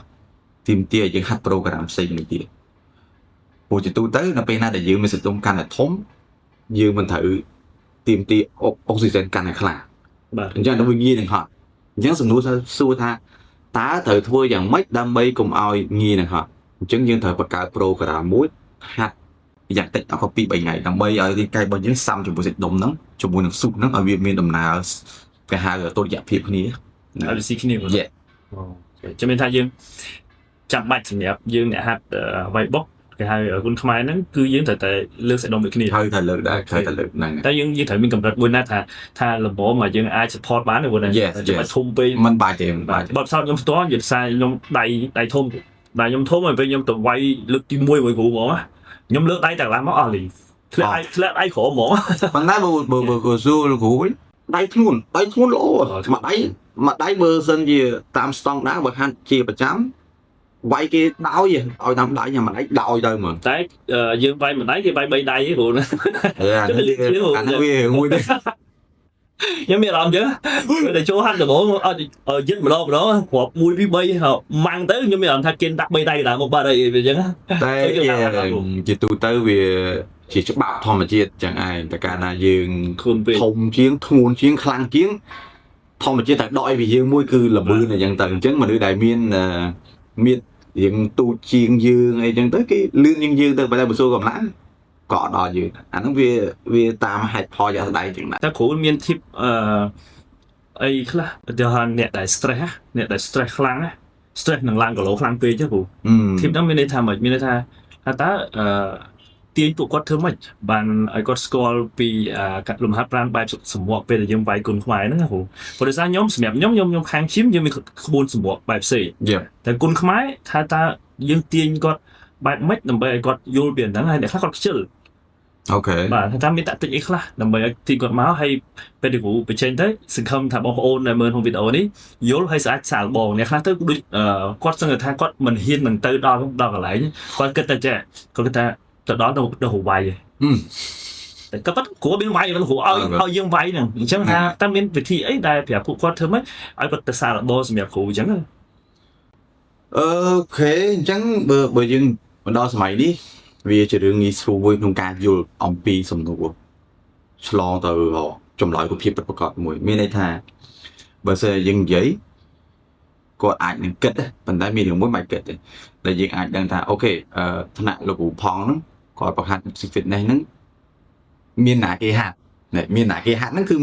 B: ทีมเตี้ยยังฮัตโปรแกรมซิงนี่เตี้ยโปรเจกต์ตู้เต้ในปีนั้นจะยืนไม่ใช่ต้มกันแต่ท้องยืนมันถือทีมเตี้ยออกซิเจนกันในขลาถึงจะต้องวิ่งยี่หนึ่งหอยังสมมติสู้ท่าtá thời thua dần mấy đam mê cùng ai nghi này hả chứng nhân thời bậc cao pro cả muối hạt dạng tịnh nó có bị bệnh này đam mê ở thì cây bao nhiêu xăm cho bộ dịch đồng nắng cho bộ nước sụp nắng ở miền đồng nào cái hai ở tôi giảm phiền này
A: ở xí kia
B: dạ
A: cho nên thay dương chạm bạch thì đẹp dương này hạt vay bốc cái hai ở quân khai nó cứ dương thời lương sẽ đồng được cái
B: này thời lực đã thời lực này
A: tại dương thời mình cầm đặt buôn nát tha là bố mà dương ai support bán được buôn này
B: cho
A: mà thùng pi
B: mình bài tiền
A: bọn sau nhóm đó dịch sai nhóm đầy thùng đầy nhóm thốn mà với nhóm tụi vay lực đi mua mọi vụ bỏ nhóm nước đây chẳng làm nó ở lì ai khổ mỏ
B: bạn nói bờ du cũ đây thun lỗ mà đây bờ sân gì tam stong đá bờ han chia bờ chấm vay kia đau gì ôi năm đại nhà mà đấy đau rồi mà
A: đấy dương vay mình đấy thì vay bay đây với phụ nữa
B: anh nói nguy đấy
A: nhưng mà làm chứ để chỗ hắn rồi bố dính mà đó hộp mui bí bay họ mang tới nhưng mà làm thay kiên đặt bay đây là một ba đây về chứ
B: đây chỉ tụi tới về chỉ cho bạo thôi mà chia chẳng ai tất cả là dương thông chiến thun chiến khang chiến thôi mà chia tại đội vì dương mui cư là bư này dân tầng chứ mà đưa đại miên miên những tu chiên dương ấy chẳng tới cái lương nhân dương tới bây giờ một số còn lắm có đò dương anh nói về tam hạt phò ra đây chẳng hạn
A: ta khổ miên tip ấy là điều hành nẹt đại stress lăng á stress nằng lăng của lỗ lăng tươi chứ phụ tip đó miên tham mà miên tha ta tiếng tụ quát thơm mạch bạn ai quát score vì các lùm hát brand bài sủng bọ về là dùng bài cồn khoái nữa hả? Còn ra nhóm sủng nhóm kháng chiếm nhưng mình buôn sủng bọ bài xì.แต่cồn khoái ta dương tiên quát bài mấy nằm bài quát vô biển tháng hai để khác quát chữ.
B: Ok.
A: Và ta mới tận ý là nằm bài tiên quát máu hay về được vụ về trên đấy sự không thà bong ôn này mơn không bị ổn đi. Vô hay sẽ xả bò này khác tới quát sang người ta quát mình hiên mình tới đo cả lại quát cái ta trẻ còn cái ta từ đó đâu hủ vay vậy cái bắt của bên vay nó hủ ao dương vay nè chẳng hạn ta miễn việc thi ấy đây phải phụ quan thơm ấy ai bắt ta xa là boss mẹ cụ chẳng
B: ok chẳng bởi dương đó sớm đi vì chỉ đường nghi số với nông cạn dù ông pi sầm nụ lo từ họ trong loại của phiên bất cập mùi miền này thà bởi sẽ dương giấy có ảnh những kết đấy phần đấy mình được mỗi bài kết đấy đại diện ảnh đang thà ok thằng nào là cụ phong nó có bậc hạt dịch việt này nó miền nào cái hạt này miền nào cái hạt nó cứ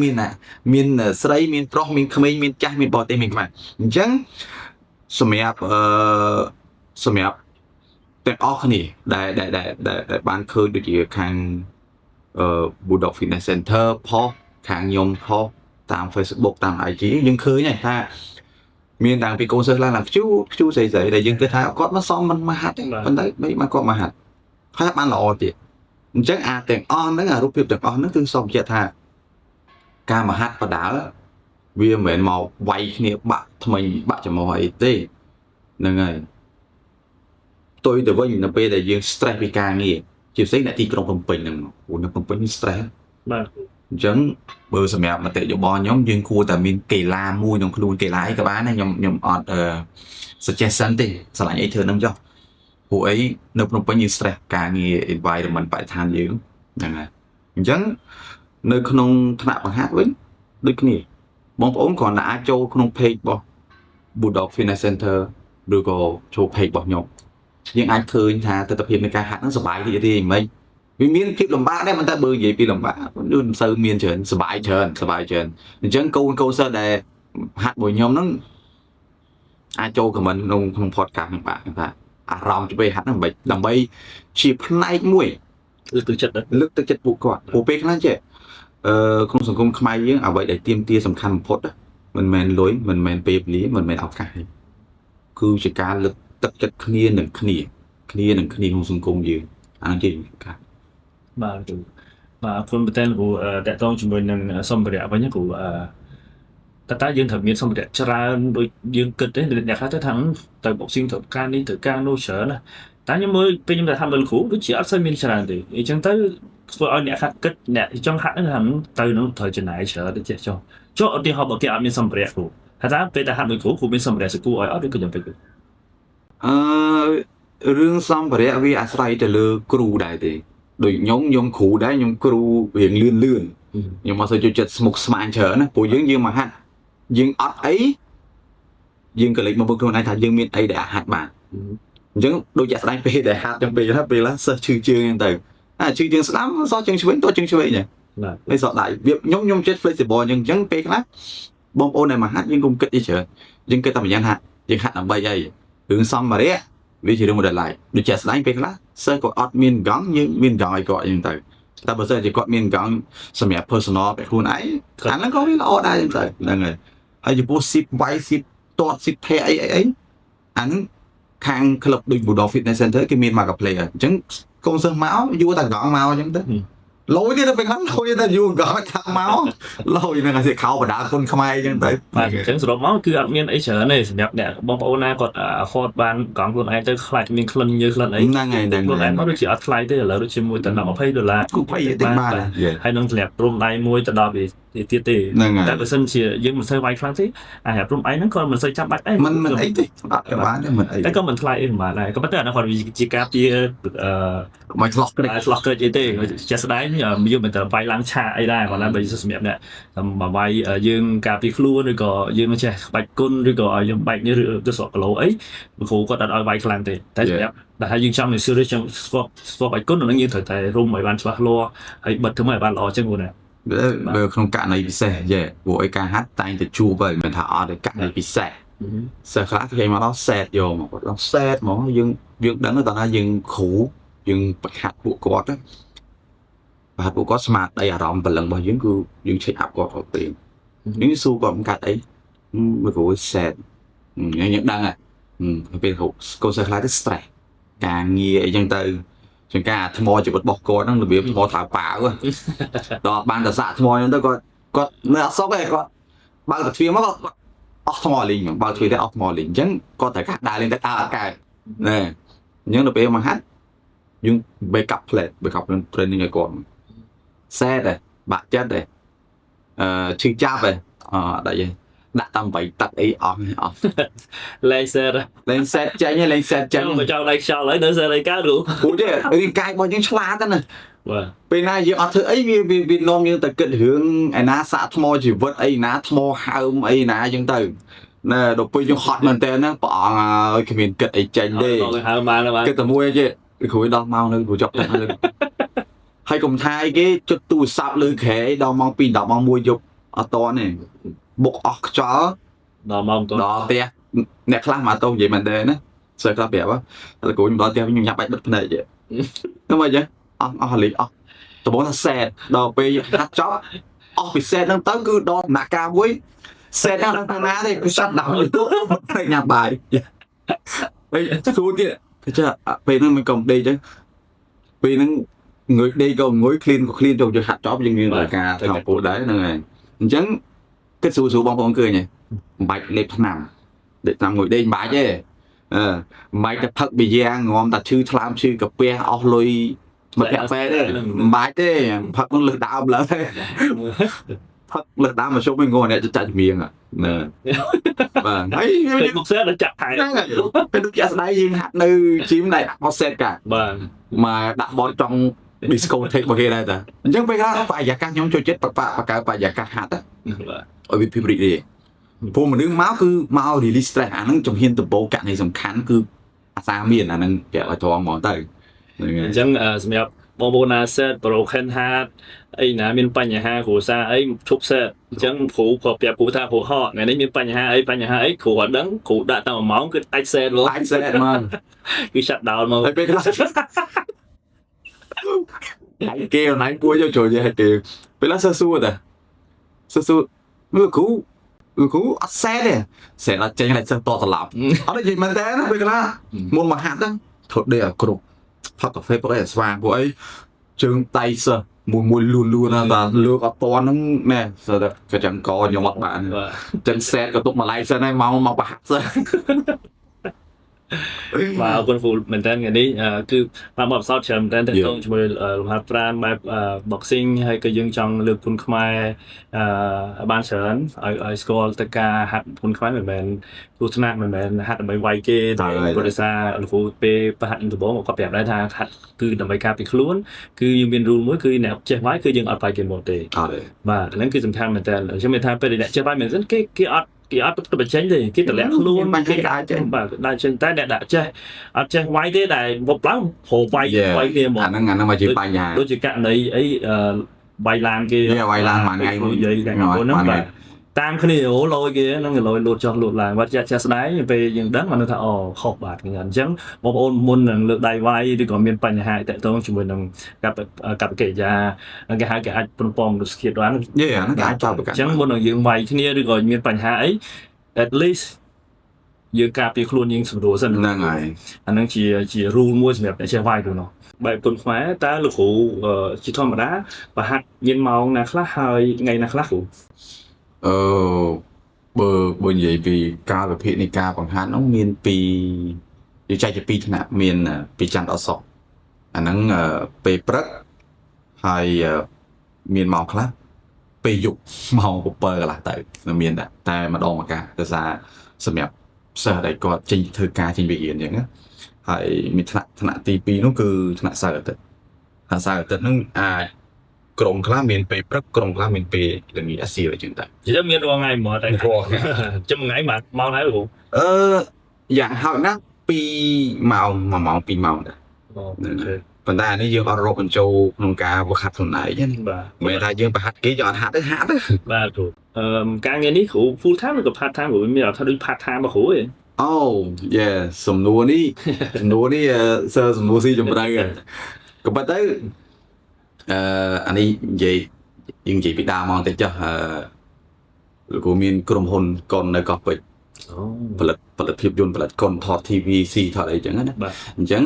B: miền sấy miền pro miền khmer miền chai miền bò tây miền mà chẳng sầmแต่ออกนี่ได้บ้านเคยดูดีทางบูดอกฟินแลนซ์เซ็นเตอร์พอทางยมพอตาม Facebook ตาม IG ยังเคยเนี่ยถ้ามีต่างปีโกเซอร์ล่างชู้ใส่ๆแต่ยังเคยท้าก็มาซ้อมมันมาหัดมันได้ไม่มาก็มาหัดถ้าบ้านเราติ ចឹងអាទាំងអស់ហ្នឹងអារូបភាពទាំងអស់ហ្នឹងគឺសូមបញ្ជាក់ថាការមហាត់បដាលវាមិនមែនមកវាយគ្នាបាក់ថ្មិញបាក់ចំហអីទេហ្នឹងហើយផ្ទុយទៅវិញនៅពេលដែលយើង stress ពីការងារជាពិសេសអ្នកទីក្រុងភ្នំពេញហ្នឹងព្រោះនៅភ្នំពេញ stress
A: បាទ
B: អញ្ចឹងបើសម្រាប់មតិយោបល់ខ្ញុំយើងគួរតែមានកីឡាមួយក្នុងខ្លួនកីឡាអីក៏បានដែរខ្ញុំអត់suggestion ទេឆ្លាញ់អីធ្វើហ្នឹងចុះព្រោះអីនៅភ្នំពេញយើង stress ការងារ environment បរិស្ថានយើងហ្នឹងហើយអញ្ចឹងនៅក្នុងថ្នាក់បង្ហាត់វិញដូចគ្នាបងប្អូនគ្រាន់តែអាចចូលក្នុង page របស់ Bulldog Fitness Center ឬក៏ចូល page របស់ខ្ញុំយើងអាចឃើញថាទស្សនវិជ្ជានៃការហាត់ហ្នឹងសប្បាយរីករាយមិនវាមានភាពលំបាកដែរប៉ុន្តែបើនិយាយពីលំបាកគឺមិនសូវមានច្រើនសប្បាយច្រើនអញ្ចឹងកូនសិស្សដែលហាត់មួយខ្ញុំហ្នឹងអាចចូល comment ក្នុង podcast ហ្នឹងបាទថាអារម្មណ៍ទៅហាត់ហ្នឹងដើម្បីជាផ្នែកមួយលើកទឹកចិត្តពួកគាត់ព្រោះពេលខ្លះចេះក្នុងសង្គមខ្មែរយើងអ្វីដែលទាមទារសំខាន់បំផុតមិនមែនលុយមិនមែនពេលវេលាមិនមែនឱកាសទេគឺជាការលើកទឹកចិត្តគ្នានឹងគ្នាក្នុងសង្គមយើងអានេះជាការ
A: បាទគ្រូបាទខ្ញុំប្រទេសគ្រូតកតងជាមួយនឹងសម្ភារៈវិញគ្រូតើយើងត្រូវមានសម្ភារៈច្រើនដូចយើងគិតទេអ្នកខ្លះទៅថាទៅ boxing ទៅការនេះទៅការនោះច្រើនណាតែខ្ញុំមើលពេលខ្ញុំទៅហាត់មើលគ្រូដូចជាអត់សូវមានច្រើនទេអញ្ចឹងទៅធ្វើឲ្យអ្នកហាត់គិតអ្នកចង់ហាត់ហ្នឹងទៅនឹងត្រូវចំណាយច្រើនទៅចេះចុះឧទាហរណ៍បើគេអត់មានសម្ភារៈគ្រូថាពេលទៅហាត់មួយគ្រូមានសម្ភារៈសកូឲ្យអត់ឬក៏យ៉ាងម៉េចគ្រូ
B: រឿងសម្ភារៈវាអាស្រ័យទៅលើគ្រូដែរទេដូចខ្ញុំគ្រូដែរខ្ញុំគ្រូរៀងលឿនខ្ញុំអត់សូវចូលចិត្តស្មុគស្មាញច្រើនណាព្រោះយើងមកហាត់យើងអត់អីយើងក៏លេចមកមើលខ្លួនឯងថាយើងមានអីដែលអាចហាត់បានអញ្ចឹងដូចជាស្ដាយពេលដែលហាត់ចឹងពេលណាសិស្សឈឺជើងហ្នឹងទៅឈឺជើងស្ដាំសោះជើងឆ្វេងតោះជើងឆ្វេងហ្នឹងហើយសោះដៃវាខ្ញុំចិត្ត flexible អញ្ចឹងពេលខ្លះបងប្អូនដែលមកហាត់យើងកុំគិតអីច្រើនយើងគិតតែម្យ៉ាងហាត់យើងហាត់ដើម្បីអីរឿងសម្ភារៈវាជារឿងមួយដែលឡាយដូចជាស្ដាយពេលខ្លះសិស្សក៏អត់មានកង់យើងមានកង់ឲ្យគាត់អញ្ចឹងទៅតែបើសិនជាគាត់មានកង់សម្រាប់ personal បែបខ្លួនឯងអាហ្នឹងក៏វាល្អដែរអញ្ចឹងទៅហ្នឹងហើយចំពោះ zip វាយ zip ទាត់ zip ធាក់អីអាហ្នឹងខាង club ដូច Bulldog Fitness Center គេមាន marketplace អញ្ចឹងកូនសិស្សមកយួរតែកង់មកអញ្ចឹងទៅលុយទៀតទៅពេលខ្លះលុយតែយួរកង់ថាមកលុយហ្នឹងគេខោបដាគុណខ្មែរអញ្ចឹងទៅ
A: បាទអញ្ចឹងសរុបមកគឺអត់មានអីច្រើនទេសម្រាប់អ្នកបងប្អូនណាគាត់ afford បានកង់ខ្លួនឯងទៅខ្លាចមានក្លិនញើសក្លិនអី
B: ហ្នឹងហើយ
A: ខ្លួនឯងមកដូចជាអត់ថ្លៃទេឥឡូវដូចជាមួយតែ$20
B: ទៅបាន
A: ហើយនឹងសម្រាប់ព្រំដៃមួយទៅដល់ទៀតទេតែបើសិនជាយើងមិនសូវវាយខ្លាំងទេអាព្រំដៃហ្នឹងក៏មិនសូវចាំបាច់ដែរ
B: មិនអីទេអត់ក៏បានទេមិនអី
A: តែក៏មិនថ្លៃអីប៉ុន្មានដែរក៏ប៉ុន្តែអានោះគាត់ជាការពារ
B: មិនឆ្លោះក្រិច
A: អីទេជាក់ស្ដែងយើងមិនទៅវាយឡើងឆាអីដែរគាត់ណាបើសម្រាប់អ្នកមកវាយយើងការពារខ្លួនឬក៏យើងចេះក្បាច់គុណឬក៏ឲ្យយើងបែកនេះឬទៅស្រកគីឡូអីគ្រូគាត់អត់ឲ្យវាយខ្លាំងទេតែសម្រាប់តែហើយយើងចង់នៅ serious ចង់ស្គាល់បាច់គុណហ្នឹងយើងត្រូវតែរុំឲ្យបានច្បាស់លាស់ហើយបិទធ្វើឲ្យបានល្អចឹងគាត់ណា
B: បើក្នុងករណីពិសេសព្រោះឲ្យការហាត់តែងតែជួបហើយមិនថាអត់ទេករណីពិសេសសិស្សខ្លះគេមកដល់ set យកមកគាត់ដល់ set ហ្មងយើងដឹងទៅថាយើងគ្រូយើងបង្ហាត់ពួកគាត់បាទពួកគាត់ស្មាតដីអារម្មណ៍ព្រលឹងរបស់យើងគឺយើង check up គាត់គ្រប់ពេលយើងសួរគាត់មិនកាត់អីមើលគ្រូ set យើងដឹងហើយពេលគ្រូកូនសិស្សខ្លះទៅ stress ការងារអីចឹងទៅជាងការថ្មជីវិតរបស់គាត់ហ្នឹងរបៀបថ្មថើប៉ាវដល់បានតែសាក់ថ្មហ្នឹងទៅគាត់នៅអត់សុខទេគាត់បើកតែទ្វារមកគាត់អស់ថ្មលេងបើកទ្វារទៅអស់ថ្មលេងអញ្ចឹងគាត់តែកាត់ដើរលេងទៅដើរអត់កើតណែអញ្ចឹងដល់ពេលមកហាត់យើង backup training ឲ្យគាត់ set ដែរបាក់ចិត្តដែរឈឺចាប់ដែរដាក់តាមបៃទឹកអីអស់
A: លេង set
B: ចេញលេង set ចេញ
A: មកចង់ដៃខ្យល់ហើយនៅ set អីកើតគ្រូ
B: ព្រោះទេរាងកាយរបស់យើងឆ្លាតណា
A: បាទ
B: ពេលណាយើងអត់ធ្វើអីវានាំយើងទៅគិតរឿងឯណាសាក់ថ្មជីវិតអីណាថ្មហើមអីណាអញ្ចឹងទៅណែដល់ពេលយើងហត់មែនតើណាព្រះអង្គឲ្យគ្មានគិតអីចេញទេ
A: ហើមបាន
B: គិតតែមួយទេគ្រូដល់ម៉ោងនៅគ្រូចប់តែហើយកុំថាយគេចុចទូរស័ព្ទលើក្រែដល់ម៉ោង2ដល់ម៉ោង1យប់អត់តទេបុកអស់ខ្យល់
A: ដល់ម៉ោង
B: ដល់ផ្ទះអ្នកខ្លះមកទៅនិយាយមែនទេណាសិស្សខ្លះប្រាប់តែគ្រូខ្ញុំដល់ផ្ទះខ្ញុំញ៉ាំបាច់បិទភ្នែកទេហ្នឹងមកចឹងអស់លេខអស់ដំបូងថា set ដល់ពេលហាត់ចប់អស់ពី set ហ្នឹងទៅគឺដល់ដំណាក់កាលមួយ set ហ្នឹងដល់ណាទេគឺសាត់ដល់ទៅញ៉ាំបាយហើយស្រួលទៀតគឺចាពេលហ្នឹងមិនកុំដេកចឹងពេលហ្នឹង người đi có ngồi clean trong cho hạt chóp nhưng như là cả thằng phụ đấy này chẳng cái số bóng bóng cười nhỉ bạch đẹp nằm để nằm ngồi đây bãi chứ bãi cái thật bị giang ngon ta chư làm chư cà phê ao lôi mà cà phê đấy bãi thế thật nó lực đạo lỡ thế thật lực đạo mà số mình ngồi này cho chạy miệng à và thấy
A: một xe đã chặt thải
B: cái đứa trẻ đây riêng hạt nơi chim này có xe cả mà đặt bón trong discotheque mà kia đây ta chẳng phải là phải giả các nhóm cho chết và cả phải giả các hạt á ở bên Pibri điพวกมันนึกม้าคือมาเอาดีลิสต์แต่นั่งจงเฮียนตัวโบกันในสำคัญคืออาซาเมียนนั่งแกะไว้ทองหมอนเตย
A: ចឹងសម្រាប់បងប្អូនណាសេត broken heart អីណាមានបញ្ហាគ្រួសារអីឈប់សេតអញ្ចឹងគ្រូក៏ប្រាប់គ្រូថាគ្រូហត់ថ្ងៃនេះមានបញ្ហាអីគ្រូអត់ដឹងគ្រូដាក់តែ1ម៉ោងគឺដាច់សេតluôn
B: ដាច់សេតមក
A: គឺ shut down មក
B: ហើយពេលខ្លះហើយគេណៃពួយចូលយេគេពេលខ្លះសួរតែសួរមើលគ្រូអត់សេតទេសេតអត់ចេញlạiសិស្សតត្រឡប់អត់និយាយមែនទេណាពេលខ្លះមុនមកហាត់ហ្នឹងថតដេកគ្រប់ផឹកកាហ្វេពួកអីស្វាងពួកអីជើងដៃសិស្សមួយលួនណាតាលើកអត់តន់ហ្នឹងណែសិស្សតែក៏ចាំកខ្ញុំអត់បានចឹងសេតក៏ទុកមួយឡៃសិនហើយមកបហាត់សិស្ស
A: បាទអរគុណគ្រូមែនតើថ្ងៃនេះគឺបានបបផ្សោតច្រើនមែនតើតើជាមួយលំហាត់ប្រាណបែប boxing ហើយក៏យើងចង់លើកគុណខ្មែរបានច្រើនឲ្យស្គាល់ទៅការហាត់គុណខ្មែរមិនមែនទស្សនៈមិនមែនហាត់ដើម្បីវាយគេតែព្រោះដោយសារលោកគ្រូពេលប្រហាត់ដំបូងក៏ប្រាប់ដែរថាហាត់គឺដើម្បីការពារខ្លួនគឺយើងមាន rule មួយគឺអ្នកចេះវាយគឺយើងអត់វាយគេមកទេបាទហ្នឹងគឺសំខាន់មែនតើខ្ញុំមានថាពេលអ្នកចេះវាយមែនសិនគេអត់ទៅបញ្ចេញទេគេតម្លាក់ខ្លួនគេដើរចេញបាទដើរចេញតែអ្នកដាក់ចេះអត់ចេះវាយទេតែមកឡើងព្រោះវាយគ្នាហ្មង
B: អាហ្នឹងមកជាបញ្ហា
A: ដូចជាករណីអីវាយឡានគេ
B: វាយឡានមួយថ្ងៃ
A: និយាយតែហ្នឹងបាទតាមគ្នាលយគេហ្នឹងលយលូតចុះលូតឡើងបាទចាស់ស្ដាយពេលយើងដឹងមកថាអូខុសបាទអញ្ចឹងបងប្អូនមុននឹងលើកដៃវាយឬក៏មានបញ្ហាតាក់ទងជាមួយនឹងកប្បកិរិយាគេហៅគេអាចប្រពំដូចស្គៀតបាន
B: ហ្នឹងគេអាចចោលប្រកាន់
A: អញ្ចឹងមុននឹងយើងវាយគ្នាឬក៏មានបញ្ហាអី at least យើងការពារខ្លួនយើងស្រួលសិន
B: ហ្នឹងហើយ
A: អាហ្នឹងជា rule មួយសម្រាប់អ្នកចេះវាយខ្លួននោះបែបគុណខ្មែរតើលោកគ្រូជាធម្មតាប្រហាត់មានម៉ោងណាខ្លះហើយថ្ងៃណាខ្លះគ្រូ
B: បើនិយាយពីកាលវិភាគនៃការបង្ហាត់នោះមានពីនិយាយជា2ថ្នាក់មានពីច័ន្ទដល់សុក្រអាហ្នឹងពេលព្រឹកហើយមានម៉ោងខ្លះពេលយប់ម៉ោង7កន្លះទៅមានតែម្ដងម្កាលដោយសារសម្រាប់សិស្សដែលគាត់ចេញធ្វើការចេញវិញ្ញាណអញ្ចឹងហើយមានថ្នាក់ទី2នោះគឺថ្នាក់សៅរ៍អាទិត្យហ្នឹងអាចក្រុមខ្លះមានពេលព្រឹកក្រុមខ្លះមានពេលល្ងាចអាសៀលអញ្ចឹងតែ
A: ចឹងមានរាល់ថ្ងៃហ្មងតែចាំថ្ងៃម៉ោងហើយគ្រូ
B: យ៉ាងហោចណាស់2ម៉ោង1ម៉ោង2ម៉ោងដែរប៉ុន្តែអានេះយើងអត់រកបញ្ចូលក្នុងការវឹកហាត់ខ្លួនឯងទេ
A: បាទ
B: មិនថាយើងប្រហាត់គេយើងអត់ហាត់ទេ
A: បាទគ្រូការងារនេះគ្រូ full time ឬក៏ part time គ្រូមានអត់ថាដូច part time របស់គ្រូទេ
B: អូយេសំណួរនេះសើសំណួរស៊ីចម្រៅក៏ប៉ុន្តែអានេះយើងនិយាយពីដើមមកតែចុះលោកគ្រូមានក្រុមហ៊ុនកុននៅកោះពេជ្រផលិតភាពយន្តផលិតកុនថត TVC ថតអីចឹងណាអញ្ចឹង